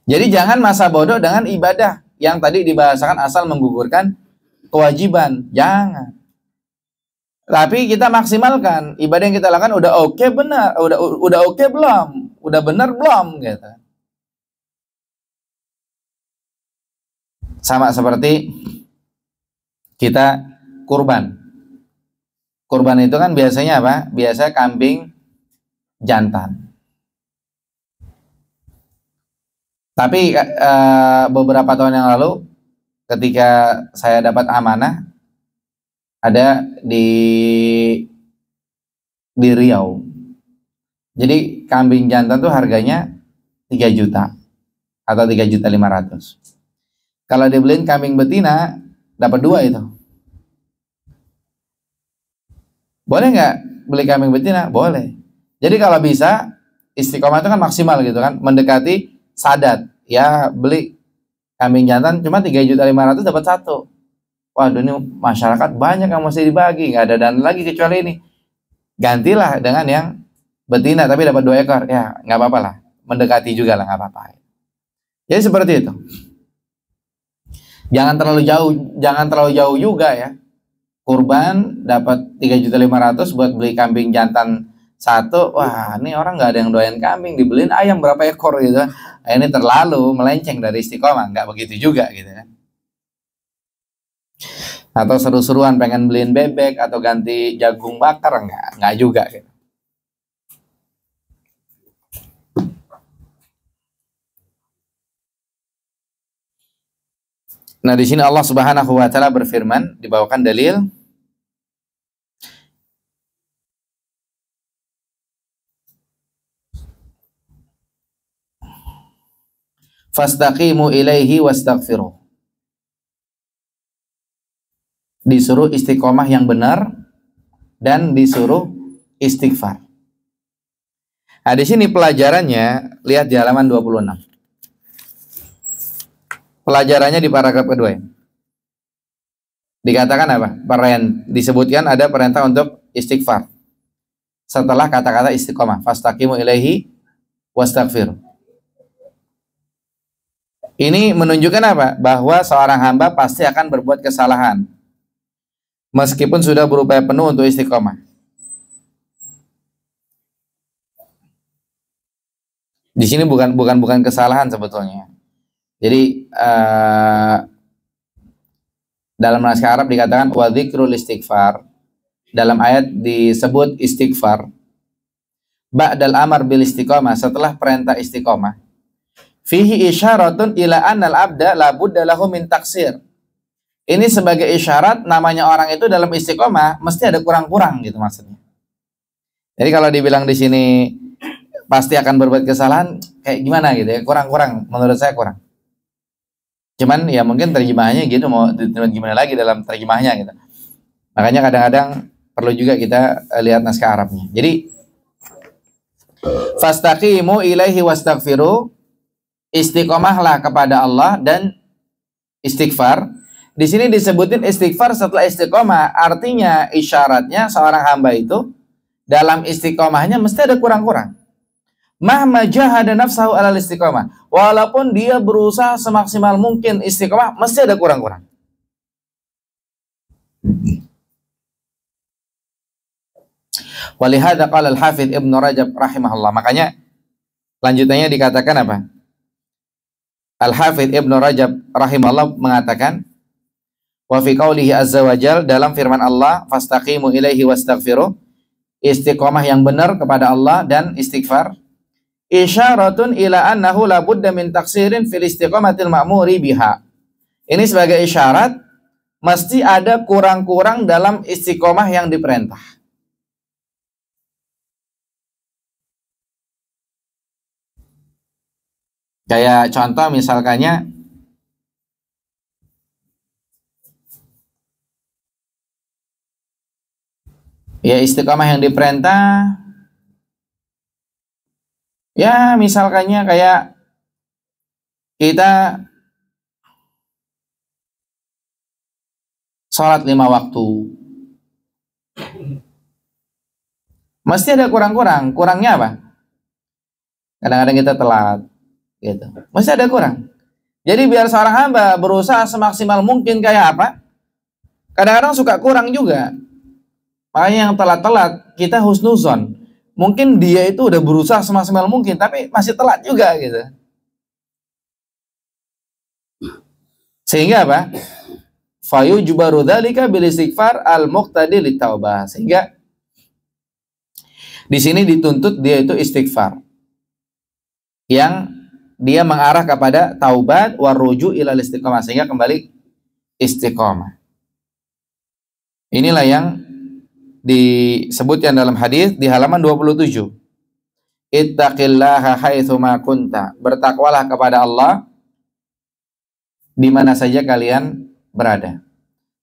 Jadi jangan masa bodoh dengan ibadah yang tadi dibahasakan asal menggugurkan kewajiban, jangan. Tapi kita maksimalkan ibadah yang kita lakukan udah oke benar, udah oke belum, udah benar belum gitu. Sama seperti kita kurban. Kurban itu kan biasanya apa? Biasa kambing jantan. Tapi beberapa tahun yang lalu ketika saya dapat amanah ada di Riau. Jadi kambing jantan tuh harganya 3 juta atau 3.500.000. Kalau dibeliin kambing betina dapat 2 itu. Boleh nggak beli kambing betina? Boleh. Jadi kalau bisa istiqomah itu kan maksimal gitu kan, mendekati sadat. Ya beli kambing jantan cuma 3.500.000 dapat 1. Waduh, ini masyarakat banyak yang mesti dibagi, nggak ada dana lagi kecuali ini. Gantilah dengan yang betina tapi dapat 2 ekor. Ya nggak apa-apa lah, mendekati juga lah, nggak apa-apa. Jadi seperti itu. Jangan terlalu jauh juga ya. Kurban dapat 3.500.000 buat beli kambing jantan 1. Wah, ini orang nggak ada yang doyan kambing, dibeliin ayam berapa ekor gitu. Nah, ini terlalu melenceng dari istiqomah, nggak begitu juga gitu kan. Atau seru-seruan pengen beliin bebek atau ganti jagung bakar, nggak juga gitu. Nah, di sini Allah Subhanahu wa taala berfirman, dibawakan dalil. Fastaqimu ilaihi wastaghfiruh. Disuruh istiqomah yang benar dan disuruh istighfar. Nah, di sini pelajarannya, lihat di halaman 26. Pelajarannya di paragraf kedua ya. Dikatakan apa? Disebutkan ada perintah untuk istighfar setelah kata-kata istiqomah. Fastaqimu ilaihi wastaghfir. Ini menunjukkan apa? Bahwa seorang hamba pasti akan berbuat kesalahan meskipun sudah berupaya penuh untuk istiqomah. Di sini bukan kesalahan sebetulnya. Jadi dalam naskah Arab dikatakan wa dzikrul istighfar. Dalam ayat disebut istighfar ba'dal amar bil istiqomah, setelah perintah istiqomah. Fihi isyaratun ila annal abda la budda lahu min taksir. Ini sebagai isyarat namanya orang itu dalam istiqomah mesti ada kurang-kurang gitu maksudnya. Jadi kalau dibilang di sini pasti akan berbuat kesalahan, kayak gimana gitu ya, kurang-kurang, menurut saya kurang. Cuman ya mungkin terjemahannya gitu, mau gimana lagi dalam terjemahnya gitu. Makanya kadang-kadang perlu juga kita lihat naskah Arabnya. Jadi fastaqimu ilaihi wastaghfiru, istiqomahlah kepada Allah dan istighfar. Di sini disebutin istighfar setelah istiqomah, artinya isyaratnya seorang hamba itu dalam istiqomahnya mesti ada kurang-kurang. Mahma jahada nafsahu alal istiqomah, walaupun dia berusaha semaksimal mungkin istiqomah, mesti ada kurang-kurang. Walihada qala al-Hafidz Ibnu Rajab rahimahullah. Makanya lanjutannya dikatakan apa? Al-Hafidz Ibnu Rajab rahimahullah mengatakan, wa fi qaulihi azza wa jal, dalam firman Allah, fastaqimu ilaihi wastaghfiruh, istiqomah yang benar kepada Allah dan istighfar. Isyaratun ila annahu la budda min taksirin fil istiqomatil ma'muri biha. Ini sebagai isyarat mesti ada kurang-kurang dalam istiqomah yang diperintah. Kayak contoh misalkannya ya istiqomah yang diperintah, ya misalkannya kayak kita sholat 5 waktu, mesti ada kurang-kurang. Kurangnya apa? Kadang-kadang kita telat gitu. Mesti ada kurang. Jadi biar seorang hamba berusaha semaksimal mungkin kayak apa, kadang-kadang suka kurang juga. Makanya yang telat-telat kita husnuzon. Mungkin dia itu udah berusaha semaksimal mungkin, tapi masih telat juga gitu. Sehingga apa? Fayujbaru dzalika bil istighfar al-muqtadi litaubah. Sehingga di sini dituntut dia itu istighfar yang dia mengarah kepada taubat waruju ilal istiqomah, sehingga kembali istiqomah. Inilah yang disebutkan dalam hadis di halaman 27. Ittaqillaha haitsu ma kunta. Bertakwalah kepada Allah di mana saja kalian berada.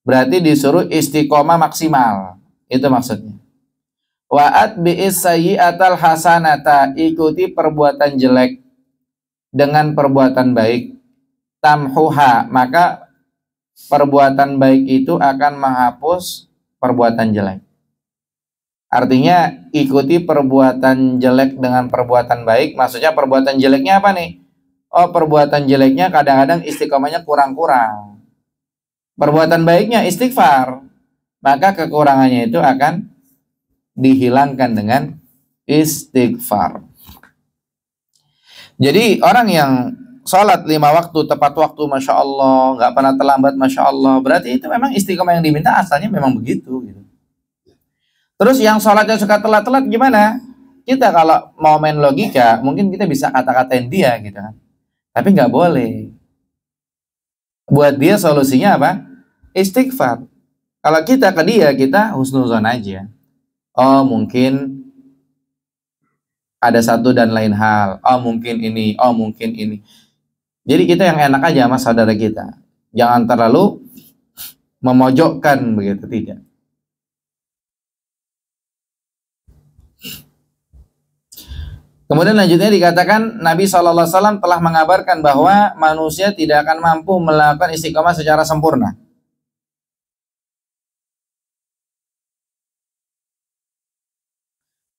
Berarti disuruh istiqomah maksimal. Itu maksudnya. Wa atbi'is sayyi'atal hasanata. Ikuti perbuatan jelek dengan perbuatan baik. Tamhuha. Maka perbuatan baik itu akan menghapus perbuatan jelek. Artinya ikuti perbuatan jelek dengan perbuatan baik. Maksudnya perbuatan jeleknya apa nih? Oh, perbuatan jeleknya kadang-kadang istiqomahnya kurang-kurang. Perbuatan baiknya istighfar. Maka kekurangannya itu akan dihilangkan dengan istighfar. Jadi orang yang sholat 5 waktu tepat waktu, Masya Allah, nggak pernah terlambat, Masya Allah, berarti itu memang istiqomah yang diminta asalnya memang begitu gitu. Terus yang sholatnya suka telat-telat gimana? Kita kalau mau main logika, mungkin kita bisa kata-katain dia gitu kan. Tapi nggak boleh. Buat dia solusinya apa? Istighfar. Kalau kita ke dia, kita husnuzon aja. Oh mungkin ada satu dan lain hal. Oh mungkin ini, oh mungkin ini. Jadi kita yang enak aja sama saudara kita. Jangan terlalu memojokkan begitu, tidak. Kemudian lanjutnya dikatakan Nabi SAW telah mengabarkan bahwa manusia tidak akan mampu melakukan istiqomah secara sempurna.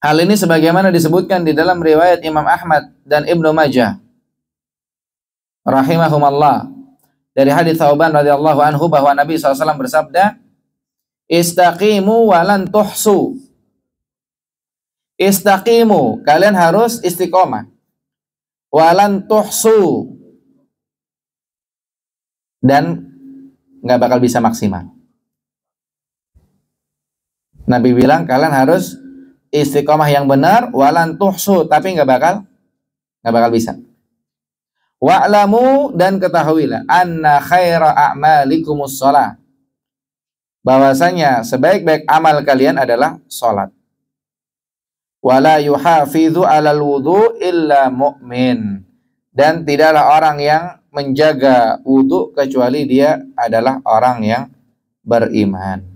Hal ini sebagaimana disebutkan di dalam riwayat Imam Ahmad dan Ibnu Majah rahimahumallah dari hadits Thauban radhiyallahu anhu bahwa Nabi SAW bersabda, istaqimu walan tuhsu. Istaqimu, kalian harus istiqomah. Walan tuhsu, dan nggak bakal bisa maksimal. Nabi bilang kalian harus istiqomah yang benar, walan tuhsu, tapi nggak bakal bisa. Wa'lamu, dan ketahuilah anna khaira a'malikumus shalah, bahwasanya sebaik-baik amal kalian adalah salat. Wala yuhafidhu 'alal wudu illa mu'min, dan tidaklah orang yang menjaga wudu kecuali dia adalah orang yang beriman.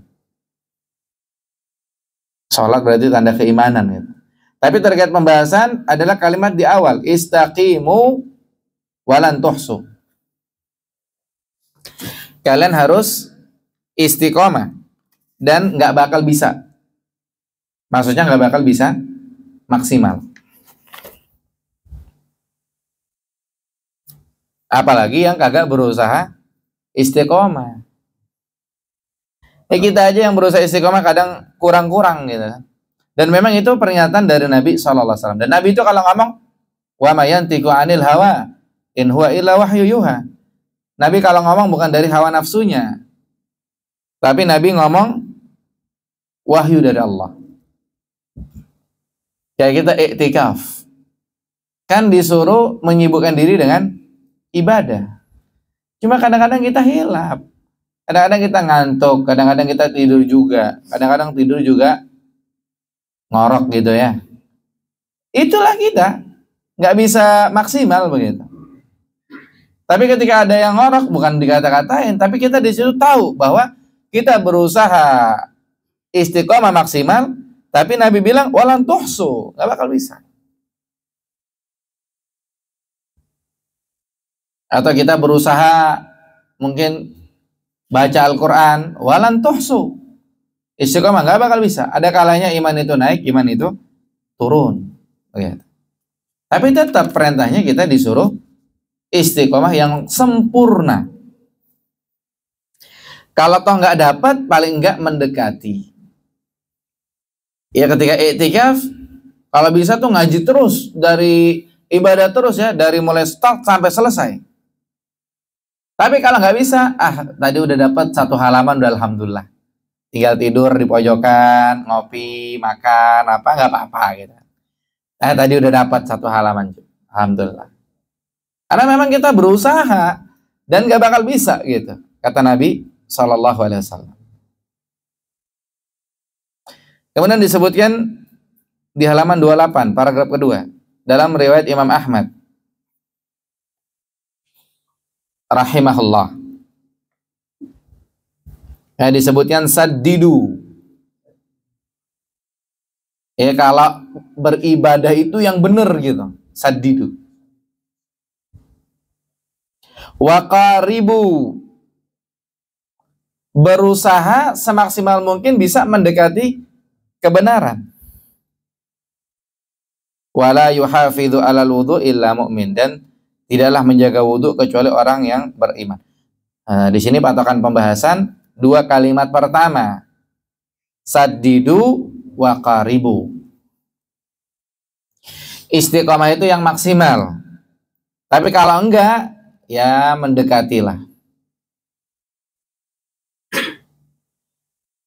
Salat berarti tanda keimanan gitu. Tapi terkait pembahasan adalah kalimat di awal, istaqimu walan tuhsu. Kalian harus istiqomah dan nggak bakal bisa. Maksudnya nggak bakal bisa maksimal. Apalagi yang kagak berusaha istiqomah. Kita aja yang berusaha istiqomah kadang kurang-kurang gitu. Dan memang itu pernyataan dari Nabi SAW. Dan Nabi itu kalau ngomong, wa ma yantiqu 'anil hawa in huwa illa wahyu yuha. Nabi kalau ngomong bukan dari hawa nafsunya, tapi Nabi ngomong wahyu dari Allah. Kayak kita iktikaf, kan disuruh menyibukkan diri dengan ibadah. Cuma kadang-kadang kita hilap, kadang-kadang kita ngantuk, kadang-kadang kita tidur juga, kadang-kadang tidur juga ngorok gitu ya. Itulah kita, nggak bisa maksimal begitu. Tapi ketika ada yang ngorok, bukan dikata-katain, tapi kita di situ tahu bahwa kita berusaha istiqomah maksimal. Tapi Nabi bilang walan tuhsu, nggak bakal bisa. Atau kita berusaha mungkin baca Al-Quran, walan tuhsu, istiqomah nggak bakal bisa. Ada kalanya iman itu naik, iman itu turun. Begitu. Tapi tetap perintahnya kita disuruh istiqomah yang sempurna. Kalau toh nggak dapat, paling nggak mendekati. Ya ketika iktikaf, kalau bisa tuh ngaji terus, dari ibadah terus ya, dari mulai start sampai selesai. Tapi kalau nggak bisa, tadi udah dapat 1 halaman udah alhamdulillah. Tinggal tidur di pojokan, ngopi, makan, apa nggak apa-apa gitu. Tadi udah dapat 1 halaman, alhamdulillah. Karena memang kita berusaha dan nggak bakal bisa gitu, kata Nabi Shallallahu Alaihi Wasallam. Kemudian disebutkan di halaman 28, paragraf kedua, dalam riwayat Imam Ahmad rahimahullah. Disebutkan saddidu. Ya, kalau beribadah itu yang benar gitu. Saddidu. Wa qaribu. Berusaha semaksimal mungkin bisa mendekati kebenaran. Wala yuhafidhu 'alal wudu' illa mu'min, dan tidaklah menjaga wudhu kecuali orang yang beriman. Di sini patokan pembahasan 2 kalimat pertama, saddidu wa qaribu. Istiqomah itu yang maksimal. Tapi kalau enggak, ya mendekatilah.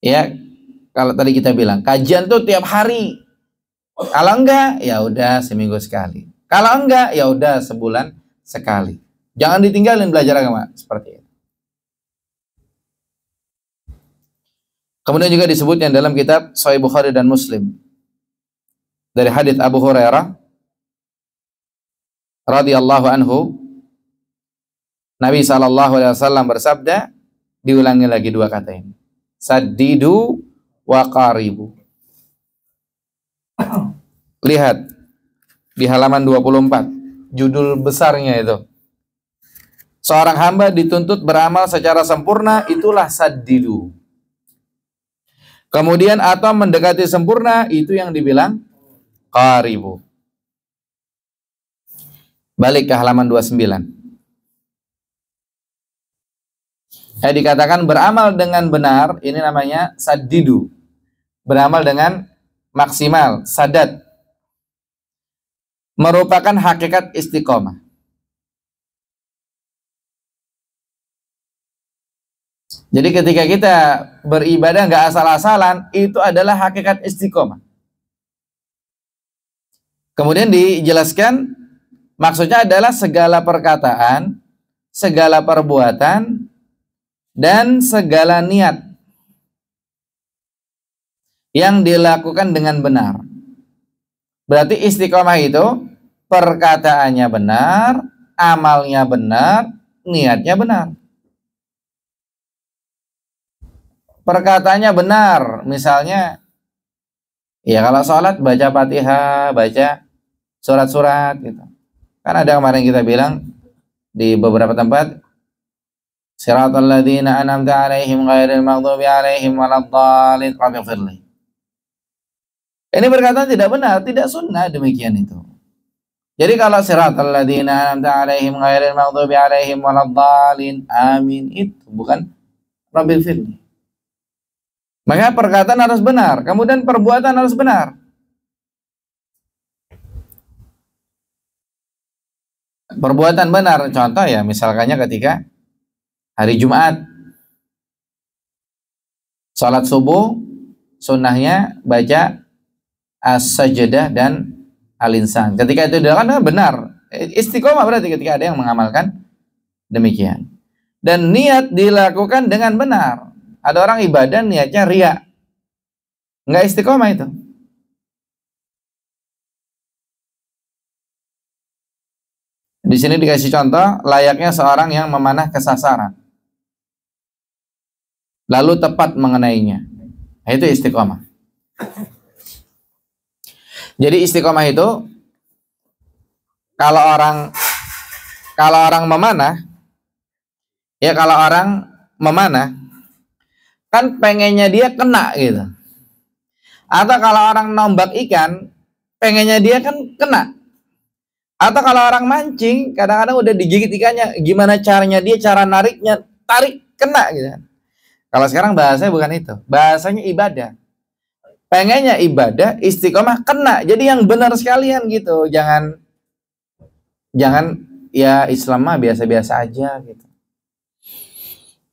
Ya, kalau tadi kita bilang kajian tuh tiap hari. Kalau enggak, ya udah seminggu sekali. Kalau enggak, ya udah sebulan sekali. Jangan ditinggalin belajar agama seperti itu. Kemudian juga disebutnya dalam kitab Sahih Bukhari dan Muslim dari hadits Abu Hurairah radhiyallahu anhu, Nabi SAW bersabda, diulangi lagi 2 kata ini, saddidu wa qaribu. Lihat di halaman 24, judul besarnya itu, seorang hamba dituntut beramal secara sempurna, itulah saddidu. Kemudian atau mendekati sempurna, itu yang dibilang qaribu. Balik ke halaman 29. Dikatakan beramal dengan benar, ini namanya saddidu. Beramal dengan maksimal, sadat. Merupakan hakikat istiqomah. Jadi ketika kita beribadah nggak asal-asalan, itu adalah hakikat istiqomah. Kemudian dijelaskan, maksudnya adalah segala perkataan, segala perbuatan, dan segala niat yang dilakukan dengan benar. Berarti istiqomah itu perkataannya benar, amalnya benar, niatnya benar. Perkataannya benar, misalnya, ya kalau sholat baca Fatihah, baca surat-surat gitu. Kan ada kemarin kita bilang di beberapa tempat, siratal ladzina an'amta 'alaihim ghairil maghdubi 'alaihim waladdallin rabbighfirli. Ini perkataan tidak benar, tidak sunnah demikian itu. Jadi kalau siratal ladzina an'amta 'alaihim ghairil maghdubi 'alaihim waladdallin, amin, itu bukan rabbighfirli. Maka perkataan harus benar, kemudian perbuatan harus benar. Perbuatan benar, contoh ya, misalkannya ketika hari Jumat, sholat subuh, sunnahnya baca as-sajdah dan al-insan. Ketika itu dilakukan benar, istiqomah berarti ketika ada yang mengamalkan demikian. Dan niat dilakukan dengan benar. Ada orang ibadah niatnya riya, nggak istiqomah itu. Di sini dikasih contoh layaknya seorang yang memanah ke sasaran, lalu tepat mengenainya. Itu istiqomah. Jadi istiqomah itu kalau orang memanah, ya kalau orang memanah kan pengennya dia kena gitu. Atau kalau orang nombak ikan, pengennya dia kan kena. Atau kalau orang mancing, kadang-kadang udah digigit ikannya, gimana caranya dia, cara nariknya, tarik, kena gitu. Kalau sekarang bahasanya bukan itu, bahasanya ibadah. Pengennya ibadah, istiqomah, kena. Jadi yang benar sekalian gitu. Jangan ya Islam mah biasa-biasa aja gitu.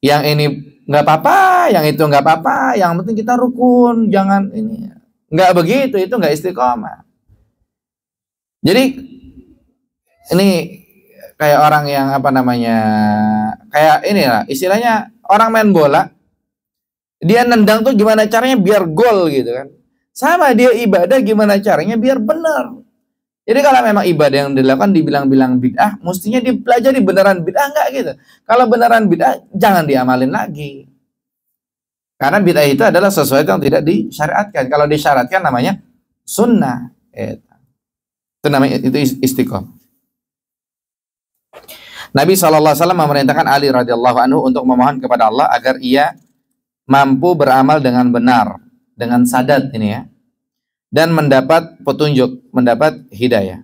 Yang ini nggak apa-apa, yang itu nggak apa-apa, yang penting kita rukun, jangan ini. Nggak begitu, itu nggak istiqomah. Jadi ini kayak orang yang apa namanya, kayak inilah istilahnya orang main bola, dia nendang tuh gimana caranya biar gol gitu kan. Sama dia ibadah gimana caranya biar benar. Jadi kalau memang ibadah yang dilakukan dibilang-bilang bid'ah, mestinya dipelajari beneran bid'ah enggak gitu. Kalau beneran bid'ah, jangan diamalin lagi. Karena bid'ah itu adalah sesuatu yang tidak disyariatkan. Kalau disyaratkan namanya sunnah. Itu namanya itu istiqomah. Nabi SAW memerintahkan Ali radhiyallahu anhu untuk memohon kepada Allah agar ia mampu beramal dengan benar, dengan sadat ini ya, dan mendapat petunjuk, mendapat hidayah.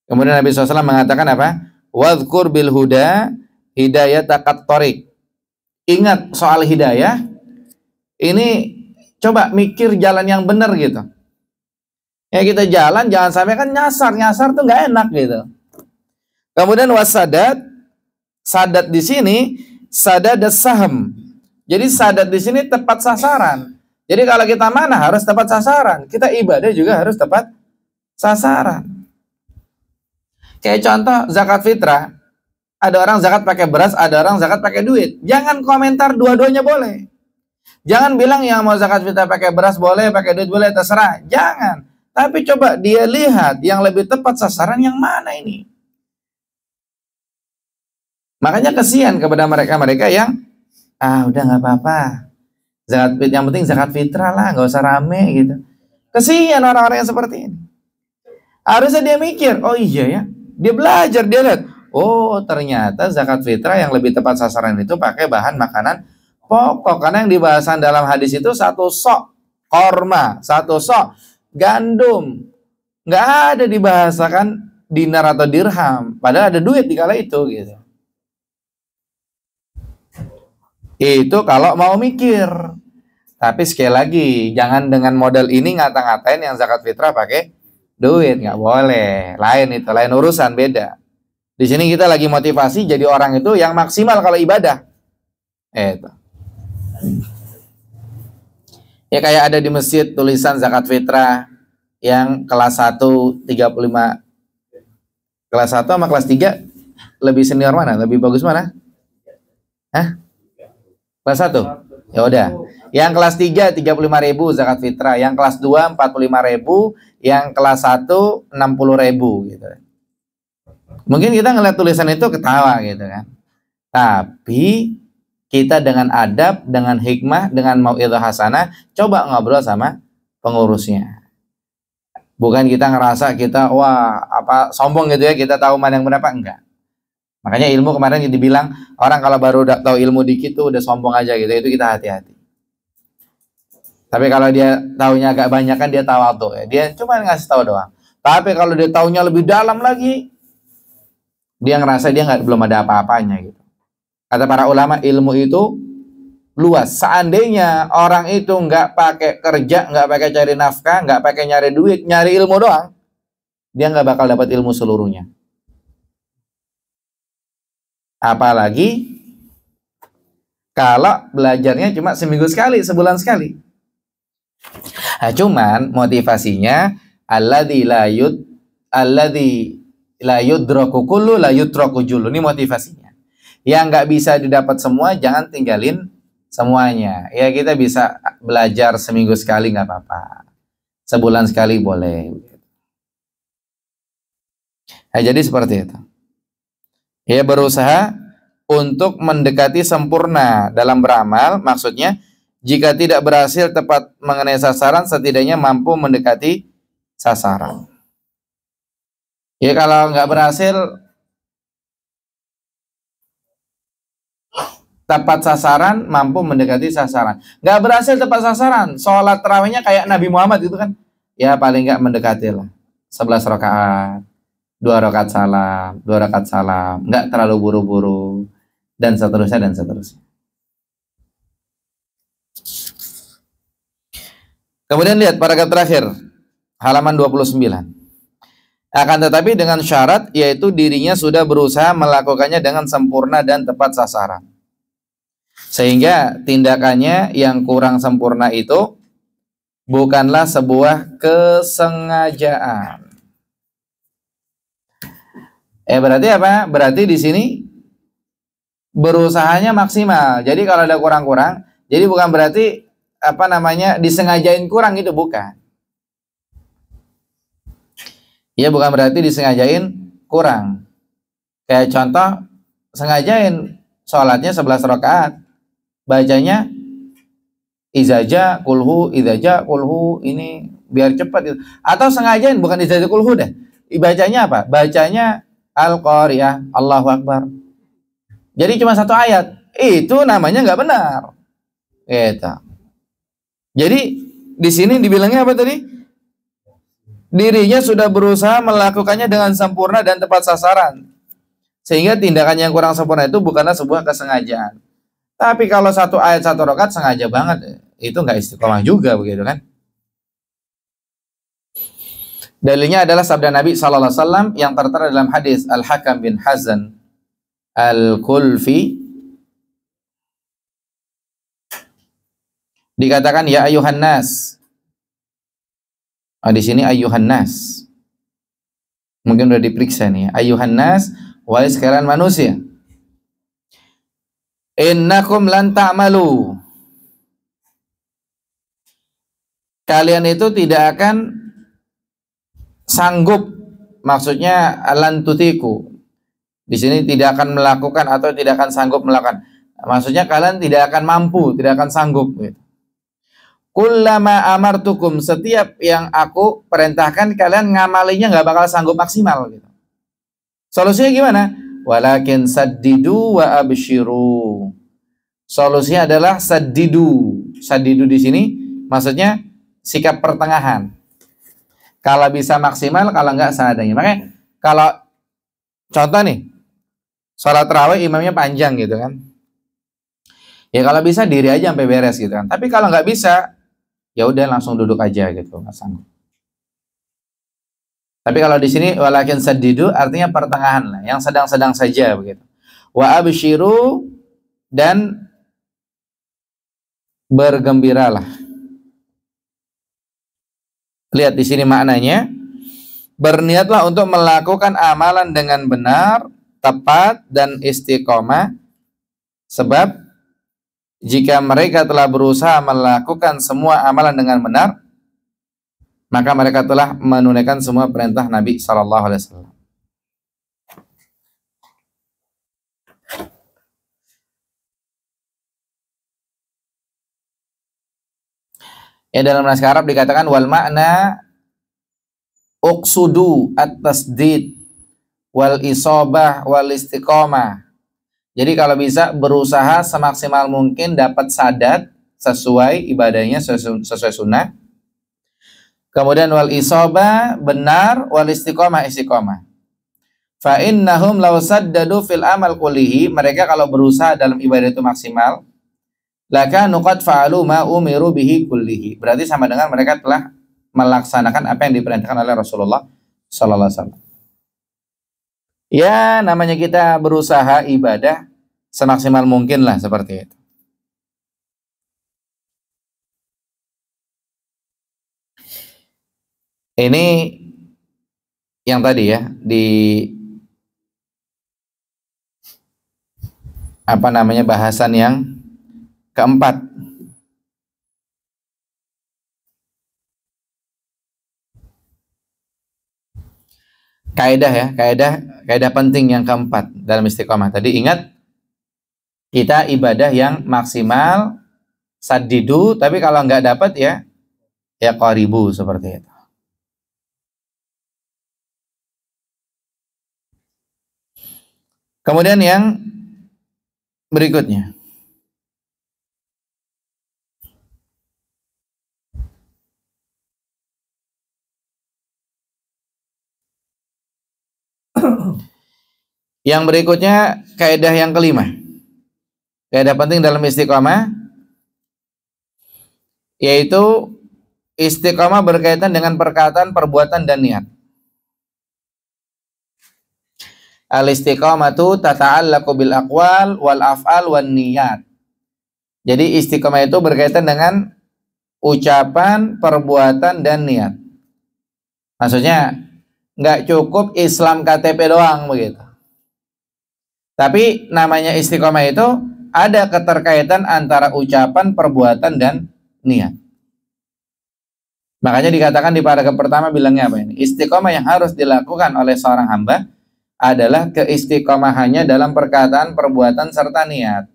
Kemudian Nabi SAW mengatakan apa? Wadhkur bil huda hidayah takat torik. Ingat soal hidayah, ini coba mikir jalan yang benar gitu. Ya kita jalan, jangan sampai kan nyasar tuh nggak enak gitu. Kemudian wasadat, sadat di sini, sadat saham. Jadi sadat di sini tepat sasaran. Jadi kalau kita mana harus tepat sasaran. Kita ibadah juga harus tepat sasaran. Kayak contoh zakat fitrah. Ada orang zakat pakai beras, ada orang zakat pakai duit. Jangan komentar dua-duanya boleh. Jangan bilang yang mau zakat fitrah pakai beras boleh, pakai duit boleh, terserah. Jangan. Tapi coba dia lihat yang lebih tepat sasaran yang mana ini. Makanya kesian kepada mereka-mereka yang udah nggak apa-apa. Zakat, yang penting zakat fitrah lah, nggak usah rame gitu. Kesian orang-orang yang seperti ini. Harusnya dia mikir, oh iya ya, dia belajar, dia lihat, oh ternyata zakat fitrah yang lebih tepat sasaran itu pakai bahan makanan pokok. Karena yang dibahasan dalam hadis itu satu sok korma, satu sok gandum. Nggak ada dibahasakan dinar atau dirham. Padahal ada duit di kala itu gitu. Itu kalau mau mikir. Tapi sekali lagi, jangan dengan modal ini ngata-ngatain yang zakat fitrah pakai duit, nggak boleh. Lain itu, lain urusan, beda. Di sini kita lagi motivasi jadi orang itu yang maksimal kalau ibadah. Itu. Ya kayak ada di masjid tulisan zakat fitrah yang kelas 1 35, kelas 1 sama kelas 3 lebih senior mana? Lebih bagus mana? Hah? Kelas 1? Ya udah. Yang kelas 3 35.000 zakat fitrah, yang kelas 2 45.000, yang kelas 1 60.000 gitu. Mungkin kita ngeliat tulisan itu ketawa gitu kan. Tapi kita dengan adab, dengan hikmah, dengan mau'idhah hasanah, coba ngobrol sama pengurusnya. Bukan kita ngerasa kita sombong gitu ya, kita tahu mana yang berapa, enggak. Makanya ilmu kemarin dibilang orang kalau baru udah tahu ilmu dikit tuh udah sombong aja gitu. Itu kita hati-hati. Tapi kalau dia taunya agak banyak kan dia tawadhu ya. Dia cuma ngasih tahu doang. Tapi kalau dia taunya lebih dalam lagi, dia ngerasa dia belum ada apa-apanya gitu. Kata para ulama, ilmu itu luas. Seandainya orang itu nggak pakai kerja, nggak pakai cari nafkah, nggak pakai nyari duit, nyari ilmu doang, dia nggak bakal dapat ilmu seluruhnya. Apalagi kalau belajarnya cuma seminggu sekali, sebulan sekali. Nah, cuman motivasinya alladzi la yudraku kullu la yutraku jullu. Ini motivasinya. Yang nggak bisa didapat semua, jangan tinggalin semuanya. Ya kita bisa belajar seminggu sekali nggak apa-apa. Sebulan sekali boleh. Nah, jadi seperti itu. Ya berusaha untuk mendekati sempurna dalam beramal, maksudnya jika tidak berhasil tepat mengenai sasaran, setidaknya mampu mendekati sasaran. Ya kalau nggak berhasil tepat sasaran, mampu mendekati sasaran. Nggak berhasil tepat sasaran, sholat tarawihnya kayak Nabi Muhammad gitu kan? Ya paling nggak mendekati lah, 11 rakaat. 2 rakaat salam, 2 rakaat salam, nggak terlalu buru-buru, dan seterusnya, dan seterusnya. Kemudian lihat paragraf terakhir, halaman 29. Akan tetapi dengan syarat, yaitu dirinya sudah berusaha melakukannya dengan sempurna dan tepat sasaran. Sehingga tindakannya yang kurang sempurna itu bukanlah sebuah kesengajaan. Berarti apa? Berarti di sini berusahanya maksimal. Jadi kalau ada kurang-kurang, jadi bukan berarti disengajain kurang, itu bukan. Ya, bukan berarti disengajain kurang. Kayak contoh, sengajain sholatnya 11 rakaat, bacanya izaja kulhu, ini biar cepat gitu. Atau sengajain bukan izaja kulhu deh. Bacanya apa? Bacanya Al-Qari'ah, Allahu Akbar. Jadi cuma satu ayat. Itu namanya nggak benar. Gitu. Jadi di sini dibilangnya apa tadi? Dirinya sudah berusaha melakukannya dengan sempurna dan tepat sasaran. Sehingga tindakan yang kurang sempurna itu bukanlah sebuah kesengajaan. Tapi kalau satu ayat satu rakaat sengaja banget, itu nggak istiqomah juga, begitu kan? Dalilnya adalah sabda Nabi Sallallahu Alaihi Wasallam yang tertera dalam hadis Al-Hakam bin Hazan Al-Kulfi. Dikatakan ya ayuhan nas. Di sini ayuhan nas. Mungkin udah diperiksa nih. Ayuhan nas, wahai sekalian manusia. Innakum lan ta'malu. Kalian itu tidak akan sanggup, maksudnya lan tutiku. Di sini tidak akan melakukan atau tidak akan sanggup melakukan. Maksudnya kalian tidak akan mampu, tidak akan sanggup gitu. Kullama amartukum, setiap yang aku perintahkan kalian ngamalinya nggak bakal sanggup maksimal gitu. Solusinya gimana? Walakin saddidu wa abshiru. Solusinya adalah saddidu. Saddidu di sini maksudnya sikap pertengahan. Kalau bisa maksimal, kalau enggak seadanya. Makanya kalau contoh nih, sholat tarawih imamnya panjang gitu kan. Ya kalau bisa diri aja sampai beres gitu kan. Tapi kalau nggak bisa, ya udah langsung duduk aja gitu, nggak sanggup. Tapi kalau di sini walakin sadidu artinya pertengahan lah, yang sedang-sedang saja begitu. Wa abshiru, dan bergembiralah. Lihat di sini maknanya, berniatlah untuk melakukan amalan dengan benar, tepat, dan istiqomah, sebab jika mereka telah berusaha melakukan semua amalan dengan benar, maka mereka telah menunaikan semua perintah Nabi Sallallahu Alaihi Wasallam. Ya, dalam naskah Arab dikatakan wal makna uqsudu at-tasdid wal isobah wal istiqomah. Jadi kalau bisa berusaha semaksimal mungkin dapat sadat sesuai ibadahnya, sesuai sunnah. Kemudian wal isobah benar, wal istiqomah istiqomah. Fa innahum law saddadu fil amal kullihi, mereka kalau berusaha dalam ibadah itu maksimal, laka nuqad fa'alu ma umiru bihi kullihi. Berarti sama dengan mereka telah melaksanakan apa yang diperintahkan oleh Rasulullah sallallahu alaihi wasallam. Ya, namanya kita berusaha ibadah semaksimal mungkin lah, seperti itu. Ini yang tadi ya, di bahasan yang keempat. Kaidah penting yang keempat dalam istiqomah. Tadi ingat, kita ibadah yang maksimal saddidu, tapi kalau nggak dapat ya qaribu, seperti itu. Kemudian yang berikutnya, kaidah yang kelima. Kaidah penting dalam istiqomah, yaitu istiqomah berkaitan dengan perkataan, perbuatan, dan niat. Al-istiqomatu tata'allaqu bil aqwal wal af'al wan niyat. Jadi istiqomah itu berkaitan dengan ucapan, perbuatan, dan niat. Maksudnya nggak cukup Islam KTP doang begitu. Tapi namanya istiqomah itu ada keterkaitan antara ucapan, perbuatan, dan niat. Makanya dikatakan di paragraf pertama bilangnya apa ini? Istiqomah yang harus dilakukan oleh seorang hamba adalah keistiqomahannya dalam perkataan, perbuatan, serta niat.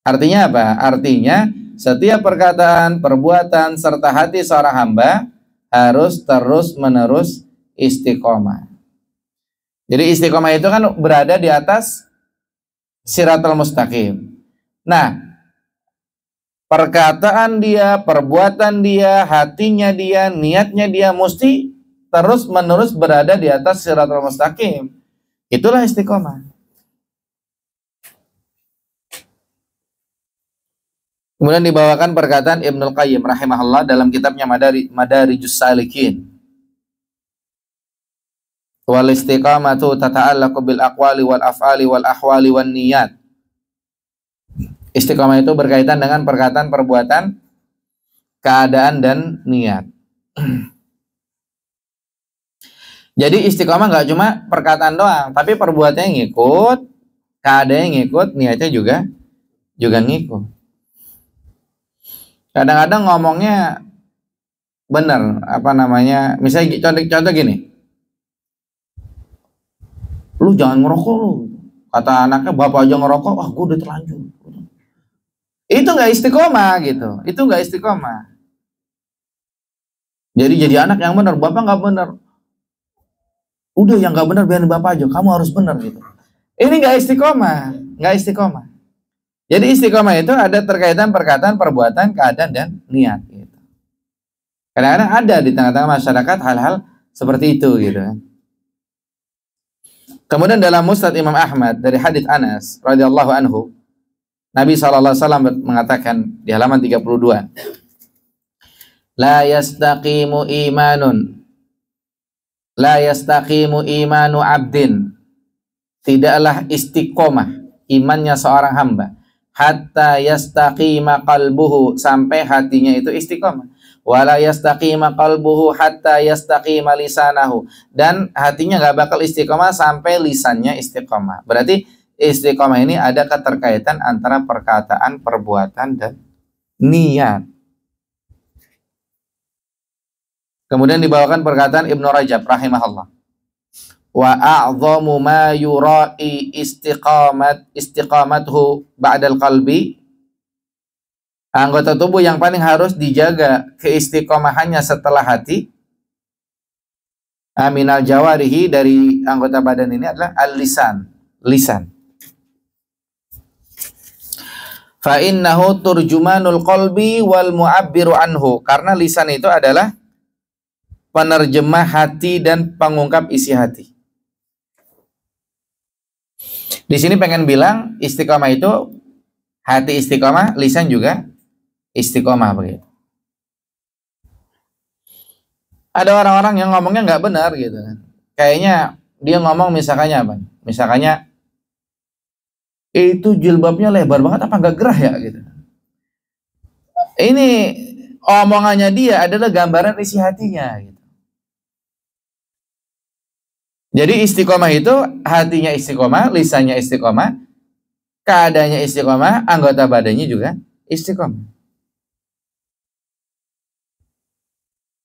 Artinya apa? Artinya setiap perkataan, perbuatan, serta hati seorang hamba harus terus-menerus istiqomah. Jadi istiqomah itu kan berada di atas Shiratal Mustaqim. Nah, perkataan dia, perbuatan dia, hatinya dia, niatnya dia mesti terus-menerus berada di atas Shiratal Mustaqim. Itulah istiqomah. Kemudian dibawakan perkataan Ibnul Qayyim rahimahullah dalam kitabnya Madarijus Salikin. Wal istiqamatu tata'allaqu bil aqwali wal af'ali wal ahwali wan niyat. Istiqamah itu berkaitan dengan perkataan, perbuatan, keadaan, dan niat. Jadi istiqamah nggak cuma perkataan doang, tapi perbuatannya ngikut, keadaannya ngikut, niatnya juga ngikut. Kadang-kadang ngomongnya benar, misalnya contoh gini. Lu jangan ngerokok lu. Kata anaknya, bapak aja ngerokok, wah gue udah terlanjur. Itu nggak istiqomah gitu. Itu nggak istiqomah. Jadi anak yang benar, bapak nggak benar. Udah yang nggak benar biarin bapak aja. Kamu harus benar gitu. Ini nggak istiqomah, nggak istiqomah. Jadi istiqomah itu ada terkaitan perkataan, perbuatan, keadaan, dan niat. Gitu. Kadang-kadang ada di tengah-tengah masyarakat hal-hal seperti itu gitu. Kemudian dalam Musnad Imam Ahmad dari hadits Anas radhiyallahu anhu, Nabi SAW mengatakan di halaman 32, La yastaqimu imanu abdin, tidaklah istiqomah imannya seorang hamba, hatta yastaqima qalbuhu, sampai hatinya itu istiqomah. Wala yastaqima qalbuhu hatta yastaqima lisanahu, dan hatinya nggak bakal istiqomah sampai lisannya istiqomah. Berarti istiqomah ini ada keterkaitan antara perkataan, perbuatan, dan niat. Kemudian dibawakan perkataan Ibnu Rajab rahimahullah. Wa a'dhamu ma yura'i istiqamathu ba'dal qalbi, anggota tubuh yang paling harus dijaga keistiqomahannya setelah hati, aminal jawarihi, dari anggota badan ini adalah al-lisan, lisan. Fa innahu turjumanul qalbi wal mu'abbiru anhu, karena lisan itu adalah penerjemah hati dan pengungkap isi hati. Di sini pengen bilang istiqomah itu hati istiqomah, lisan juga istiqomah begitu. Ada orang-orang yang ngomongnya nggak benar gitu kan. Kayaknya dia ngomong misalkannya apa? Misalkannya itu jilbabnya lebar banget apa nggak gerah ya gitu. Ini omongannya dia adalah gambaran isi hatinya gitu. Jadi istiqomah itu hatinya istiqomah, lisannya istiqomah, keadaannya istiqomah, anggota badannya juga istiqomah.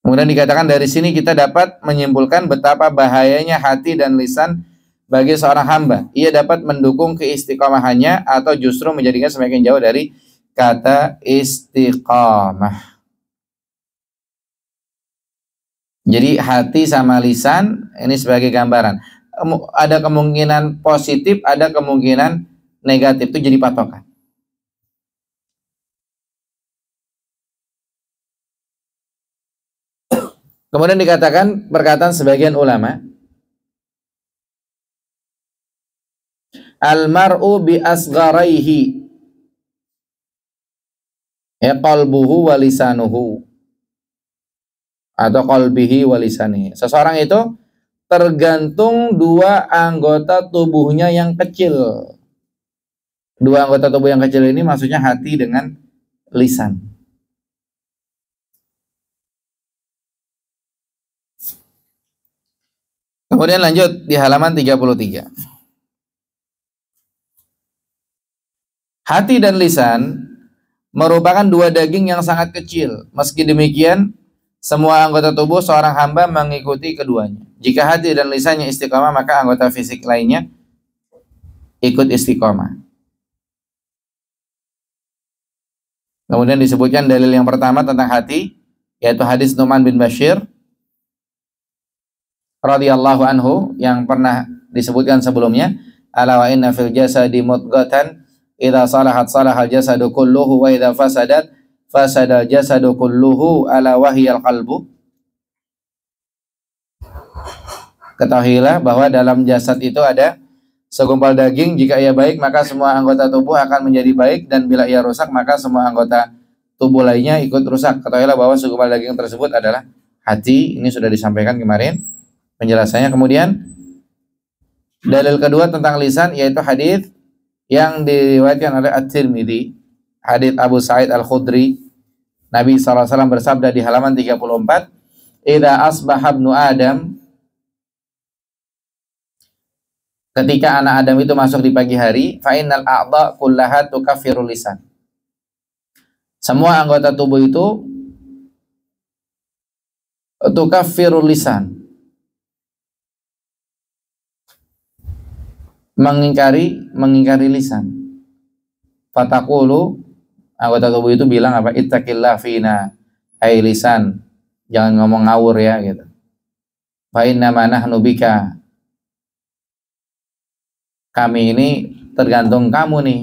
Kemudian dikatakan dari sini kita dapat menyimpulkan betapa bahayanya hati dan lisan bagi seorang hamba. Ia dapat mendukung keistiqomahannya atau justru menjadikan semakin jauh dari kata istiqomah. Jadi hati sama lisan ini sebagai gambaran. Ada kemungkinan positif, ada kemungkinan negatif, itu jadi patokan. Kemudian dikatakan perkataan sebagian ulama, al-mar'u bi asgharaihi, qalbuhu wa lisanuhu, atau qalbihi wa lisanihi. Seseorang itu tergantung dua anggota tubuhnya yang kecil. Dua anggota tubuh yang kecil ini maksudnya hati dengan lisan. Kemudian lanjut di halaman 33. Hati dan lisan merupakan dua daging yang sangat kecil. Meski demikian, semua anggota tubuh seorang hamba mengikuti keduanya. Jika hati dan lisannya istiqomah, maka anggota fisik lainnya ikut istiqomah. Kemudian disebutkan dalil yang pertama tentang hati, yaitu hadis Nu'man bin Bashir radhiyallahu anhu yang pernah disebutkan sebelumnya, ala wa inna fil jasadi mudghatan idza salahat salahal jasadu kulluhu wa idza fasadat fasadal jasadu kulluhu ala wahyal qalbu. Ketahuilah bahwa dalam jasad itu ada segumpal daging, jika ia baik maka semua anggota tubuh akan menjadi baik, dan bila ia rusak maka semua anggota tubuh lainnya ikut rusak. Ketahuilah bahwa segumpal daging tersebut adalah hati. Ini sudah disampaikan kemarin penjelasannya. Kemudian dalil kedua tentang lisan yaitu hadis yang diriwayatkan oleh At-Tirmidzi, hadis Abu Sa'id Al-Khudri. Nabi SAW bersabda di halaman 34, "Idza asbaha ibnu Adam," ketika anak Adam itu masuk di pagi hari, "fa innal a'dha kullaha tukaffirul lisan." Semua anggota tubuh itu tukaffirul lisan, mengingkari lisan. Fataqulu, anggota tubuh itu bilang apa? Ittaqillah fina, hai lisan, jangan ngomong ngawur ya gitu. Fa inna ma nahnu bika, kami ini tergantung kamu nih.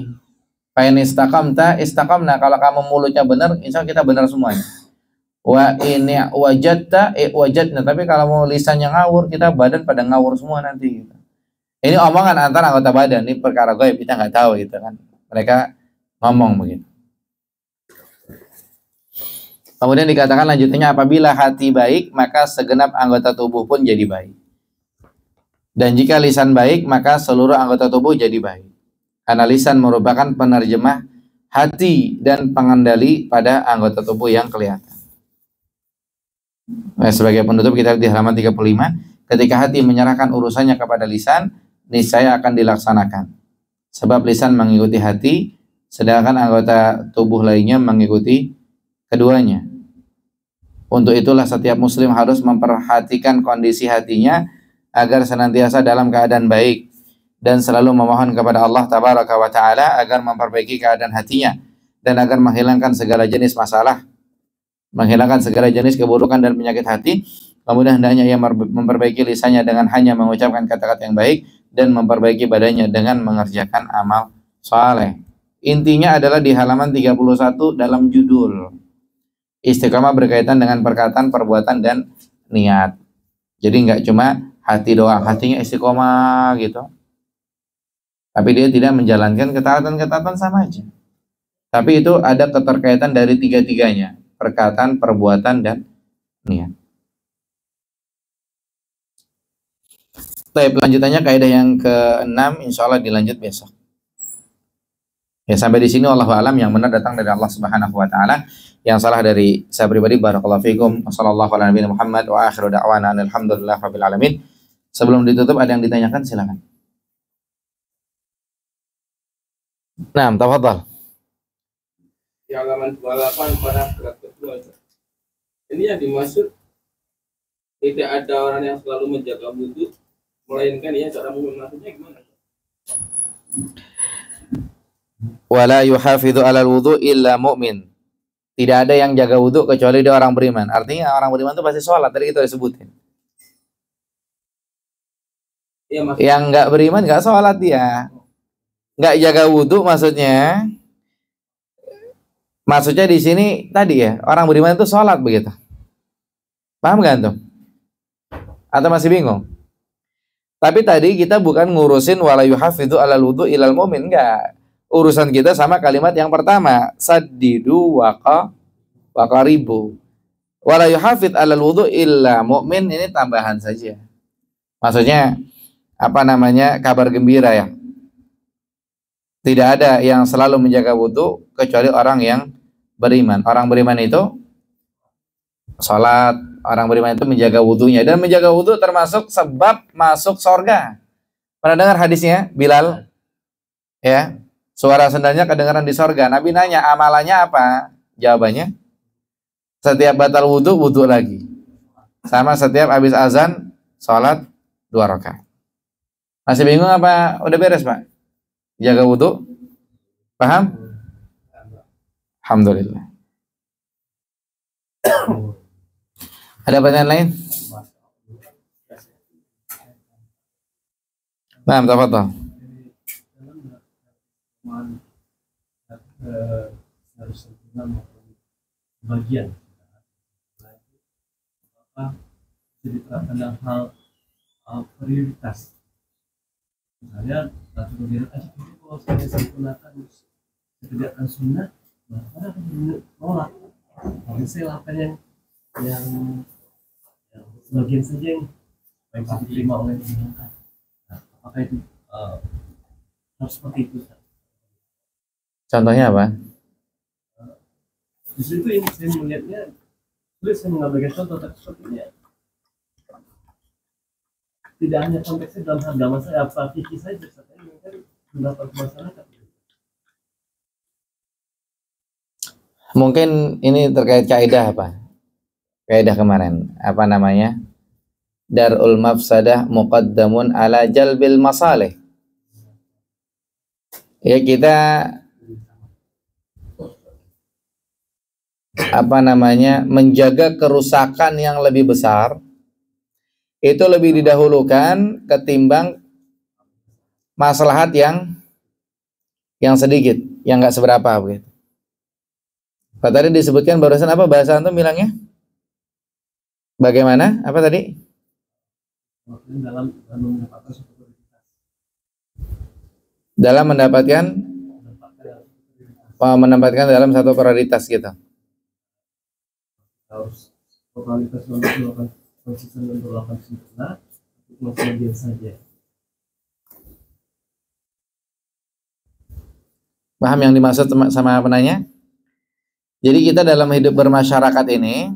Fa in istaqamta istaqamna, kalau kamu mulutnya benar, insya Allah kita benar semuanya. Wa ini wajadta wajadna, tapi kalau mau lisannya ngawur, kita badan pada ngawur semua nanti gitu. Ini omongan antara anggota badan, ini perkara gaib, kita nggak tahu gitu kan. Mereka ngomong begitu. Kemudian dikatakan lanjutnya, apabila hati baik, maka segenap anggota tubuh pun jadi baik. Dan jika lisan baik, maka seluruh anggota tubuh jadi baik. Karena lisan merupakan penerjemah hati dan pengendali pada anggota tubuh yang kelihatan. Nah, sebagai penutup kita di halaman 35, ketika hati menyerahkan urusannya kepada lisan, niscaya akan dilaksanakan. Sebab lisan mengikuti hati, sedangkan anggota tubuh lainnya mengikuti keduanya. Untuk itulah setiap muslim harus memperhatikan kondisi hatinya agar senantiasa dalam keadaan baik, dan selalu memohon kepada Allah Tabaraka wa Ta'ala agar memperbaiki keadaan hatinya dan agar menghilangkan segala jenis masalah, menghilangkan segala jenis keburukan dan penyakit hati. Kemudian hendaknya ia memperbaiki lisannya dengan hanya mengucapkan kata-kata yang baik, dan memperbaiki badannya dengan mengerjakan amal saleh. Intinya adalah di halaman 31 dalam judul. Istiqamah berkaitan dengan perkataan, perbuatan, dan niat. Jadi nggak cuma hati doang, hatinya istiqomah gitu, tapi dia tidak menjalankan ketaatan-ketaatan, sama aja. Tapi itu ada keterkaitan dari tiga-tiganya, perkataan, perbuatan, dan niat. Baik, lanjutannya kaidah yang ke-6 insya Allah dilanjut besok. Ya, sampai di sini wallahu alam, yang benar datang dari Allah Subhanahu wa taala, yang salah dari saya pribadi. Barakallahu fikum. Wassallallahu ala nabiyina Muhammad wa akhiru da'wana alhamdulillah rabbil alamin. Sebelum ditutup ada yang ditanyakan, silakan. Nah, tafadhal. Di halaman 28 paragraf kedua. Ini yang dimaksud tidak ada orang yang selalu menjaga wudu, melainkan ya cara maksudnya gimana? Wala yuhafidhu 'alal wudu illa mu'min. Tidak ada yang jaga wudu kecuali dia orang beriman. Artinya orang beriman itu pasti sholat, tadi kita disebutin. Ya, yang nggak beriman nggak sholat, dia nggak jaga wudu, maksudnya di sini tadi ya, orang beriman itu sholat begitu. Paham nggak tuh? Atau masih bingung? Tapi tadi kita bukan ngurusin wala yuhafidhu 'alal wudu illal mu'min, enggak. Urusan kita sama kalimat yang pertama, saddidu wa qaribu. Wala yuhafidh 'alal wudu illa mu'min, ini tambahan saja. Maksudnya apa namanya? Kabar gembira ya. Tidak ada yang selalu menjaga wudhu kecuali orang yang beriman. Orang beriman itu sholat, orang beriman itu menjaga wudhunya. Dan menjaga wudhu termasuk sebab masuk surga. Pernah dengar hadisnya Bilal? Ya, suara sendalnya kedengaran di surga. Nabi nanya, amalannya apa? Jawabannya, setiap batal wudhu, wudhu lagi. Sama setiap habis azan, sholat 2 rakaat. Masih bingung apa? Udah beres, Pak? Jaga wudhu? Paham? Alhamdulillah. Ada pertanyaan lain? Nah, tafadhol. Bagian apa jadi terkena hal prioritas, misalnya satu kegiatan jadi kalau saya sempurnakan kerjaan sunnah, maka akan menolak. Kalau saya lakukan yang sebagian saja yang bisa diterima oleh masyarakat. Nah, apakah itu harus seperti itu? Contohnya apa? Di situ yang saya melihatnya, sulit saya mengambil contoh sepertinya. Tidak hanya konteksnya dalam agama saya, apa fikih saja, saya kan pendapat masyarakat. Mungkin ini terkait kaidah apa? Kaidah kemarin, apa namanya? Darul mafsadah muqaddamun ala jalbil masalih. Ya, kita apa namanya, menjaga kerusakan yang lebih besar itu lebih didahulukan ketimbang maslahat yang sedikit, yang nggak seberapa begitu. Pak tadi disebutkan barusan apa bahasa antum bilangnya? Bagaimana? Apa tadi? Dalam mendapatkan dalam satu prioritas gitu. Harus totalitas melakukan konsisten dan melakukan sempurna untuk sebagian saja. Paham yang dimaksud sama penanya? Jadi kita dalam hidup bermasyarakat ini,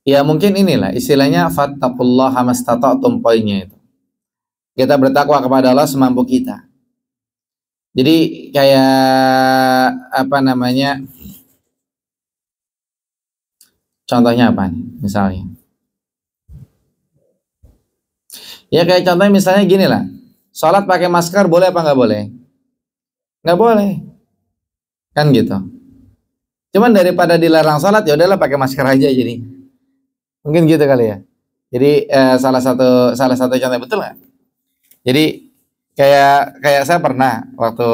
ya mungkin inilah istilahnya fattaqullaha mastata'tum, poinnya itu. Kita bertakwa kepada Allah semampu kita. Jadi kayak apa namanya? Contohnya apa nih? Misalnya. Ya kayak contohnya misalnya gini lah. Sholat pakai masker boleh apa nggak boleh? Nggak boleh. Kan gitu. Cuman daripada dilarang sholat, ya udahlah pakai masker aja jadi. Mungkin gitu kali ya. Jadi salah satu contoh, betul nggak? Jadi kayak saya pernah waktu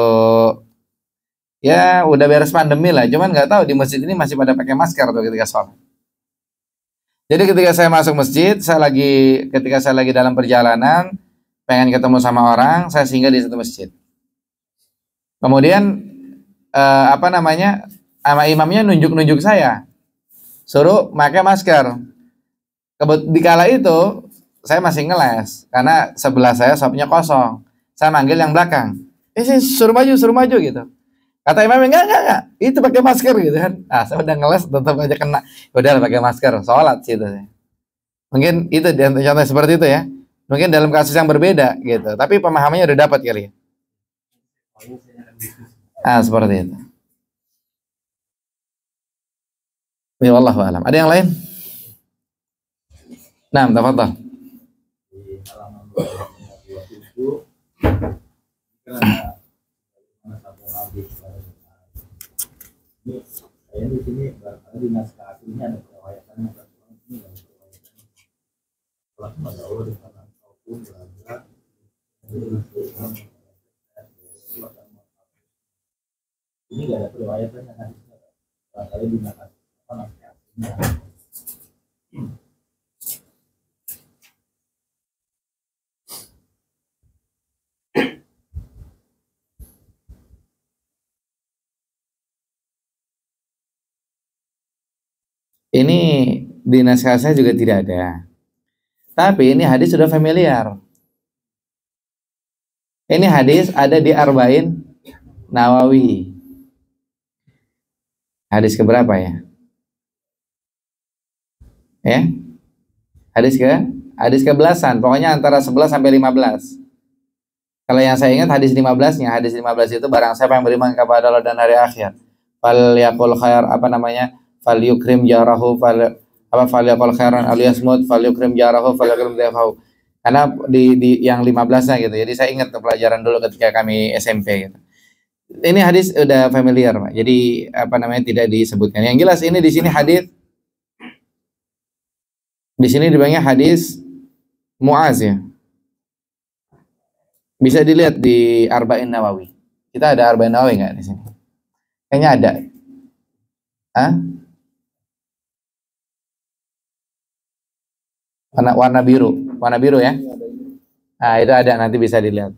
ya udah beres pandemi lah. Cuman nggak tahu di masjid ini masih pada pakai masker tuh ketika sholat. Jadi ketika saya masuk masjid, ketika saya lagi dalam perjalanan, pengen ketemu sama orang, saya singgah di satu masjid. Kemudian apa namanya, sama imamnya nunjuk saya, suruh pakai masker. Di kala itu saya masih ngeles, karena sebelah saya sopnya kosong. Saya manggil yang belakang, suruh maju gitu. Kata imamnya enggak, itu pakai masker gitu kan. Ah, saya udah ngeles tetap aja kena. Udah pakai masker, sholat gitu. Mungkin itu contoh seperti itu ya. Mungkin dalam kasus yang berbeda gitu. Tapi pemahamannya udah dapat kali ya. Ah, seperti itu. Ya wallahu a'lam. Ada yang lain? Nah, tafadhal. Di halaman 27 karena ini saya di sini barangkali di naskah aslinya ada periwayatannya, ini ada periwayatannya. Kalau ada Allah di mana maupun berada ini nggak ada periwayatannya hadisnya, barangkali di naskah aslinya. Ini di naskah saya juga tidak ada. Tapi ini hadis sudah familiar. Ini hadis ada di Arba'in Nawawi. Hadis keberapa ya? Ya? Hadis ke belasan. Pokoknya antara 11 sampai 15. Kalau yang saya ingat hadis 15-nya, hadis 15 itu barang siapa yang beriman kepada Allah dan hari akhir, fal yaqul khair, fal yukrim jarahu, fal yaqul khairan al yasmut, fal yukrim jarahu, fal yukrim dhafahu. Karena di yang 15-nya gitu. Jadi saya ingat pelajaran dulu ketika kami SMP gitu. Ini hadis udah familiar, Pak. Jadi tidak disebutkan. Yang jelas ini di sini hadis, di sini dibilangnya hadis Muaz ya. Bisa dilihat di Arba'in Nawawi. Kita ada Arba'in Nawawi nggak di sini? Kayaknya ada. Warna biru ya. Nah, itu ada, nanti bisa dilihat.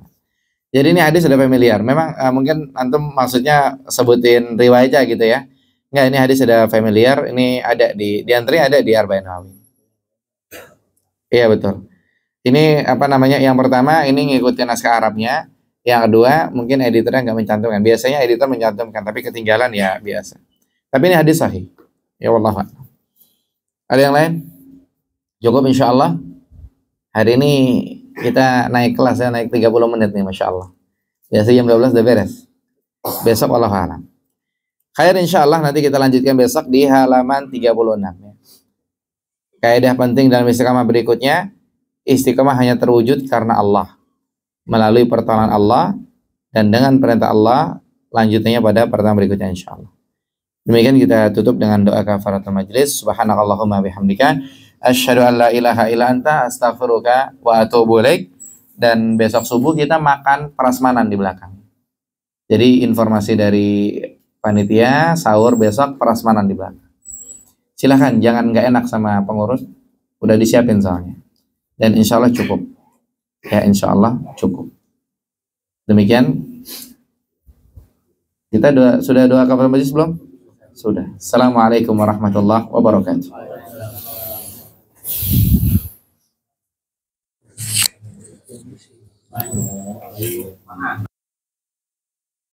Jadi ini hadis sudah familiar. Memang mungkin antum maksudnya sebutin riwayat aja gitu ya. Enggak, ini hadis sudah familiar. Ini ada di antaranya ada di Arba'in Nawawi. Iya betul. Ini yang pertama ini ngikutin naskah Arabnya. Yang kedua mungkin editornya nggak mencantumkan. Biasanya editor mencantumkan, tapi ketinggalan ya biasa. Tapi ini hadis sahih. Ya wallah. Ada yang lain? Cukup insyaallah. Hari ini kita naik kelas ya, naik 30 menit nih Masya Allah. Biasa jam 12 udah beres. Besok Allah alam. Khair insyaallah, nanti kita lanjutkan besok di halaman 36 ya. Kaidah penting dalam istiqamah berikutnya, istiqamah hanya terwujud karena Allah, melalui pertolongan Allah dan dengan perintah Allah. Lanjutannya pada pertemuan berikutnya insyaallah. Demikian kita tutup dengan doa kafaratul majlis. Subhanakallahumma bihamdika asyhadu an la ilaha illa anta astaghfiruka wa atubu ilaik. Dan besok subuh kita makan prasmanan di belakang. Jadi informasi dari panitia sahur besok prasmanan di belakang. Silahkan, jangan nggak enak sama pengurus, udah disiapin soalnya. Dan insya Allah cukup. Ya insya Allah cukup. Demikian. Kita sudah doa kafaratul majlis belum? Sudah. Assalamualaikum warahmatullahi wabarakatuh.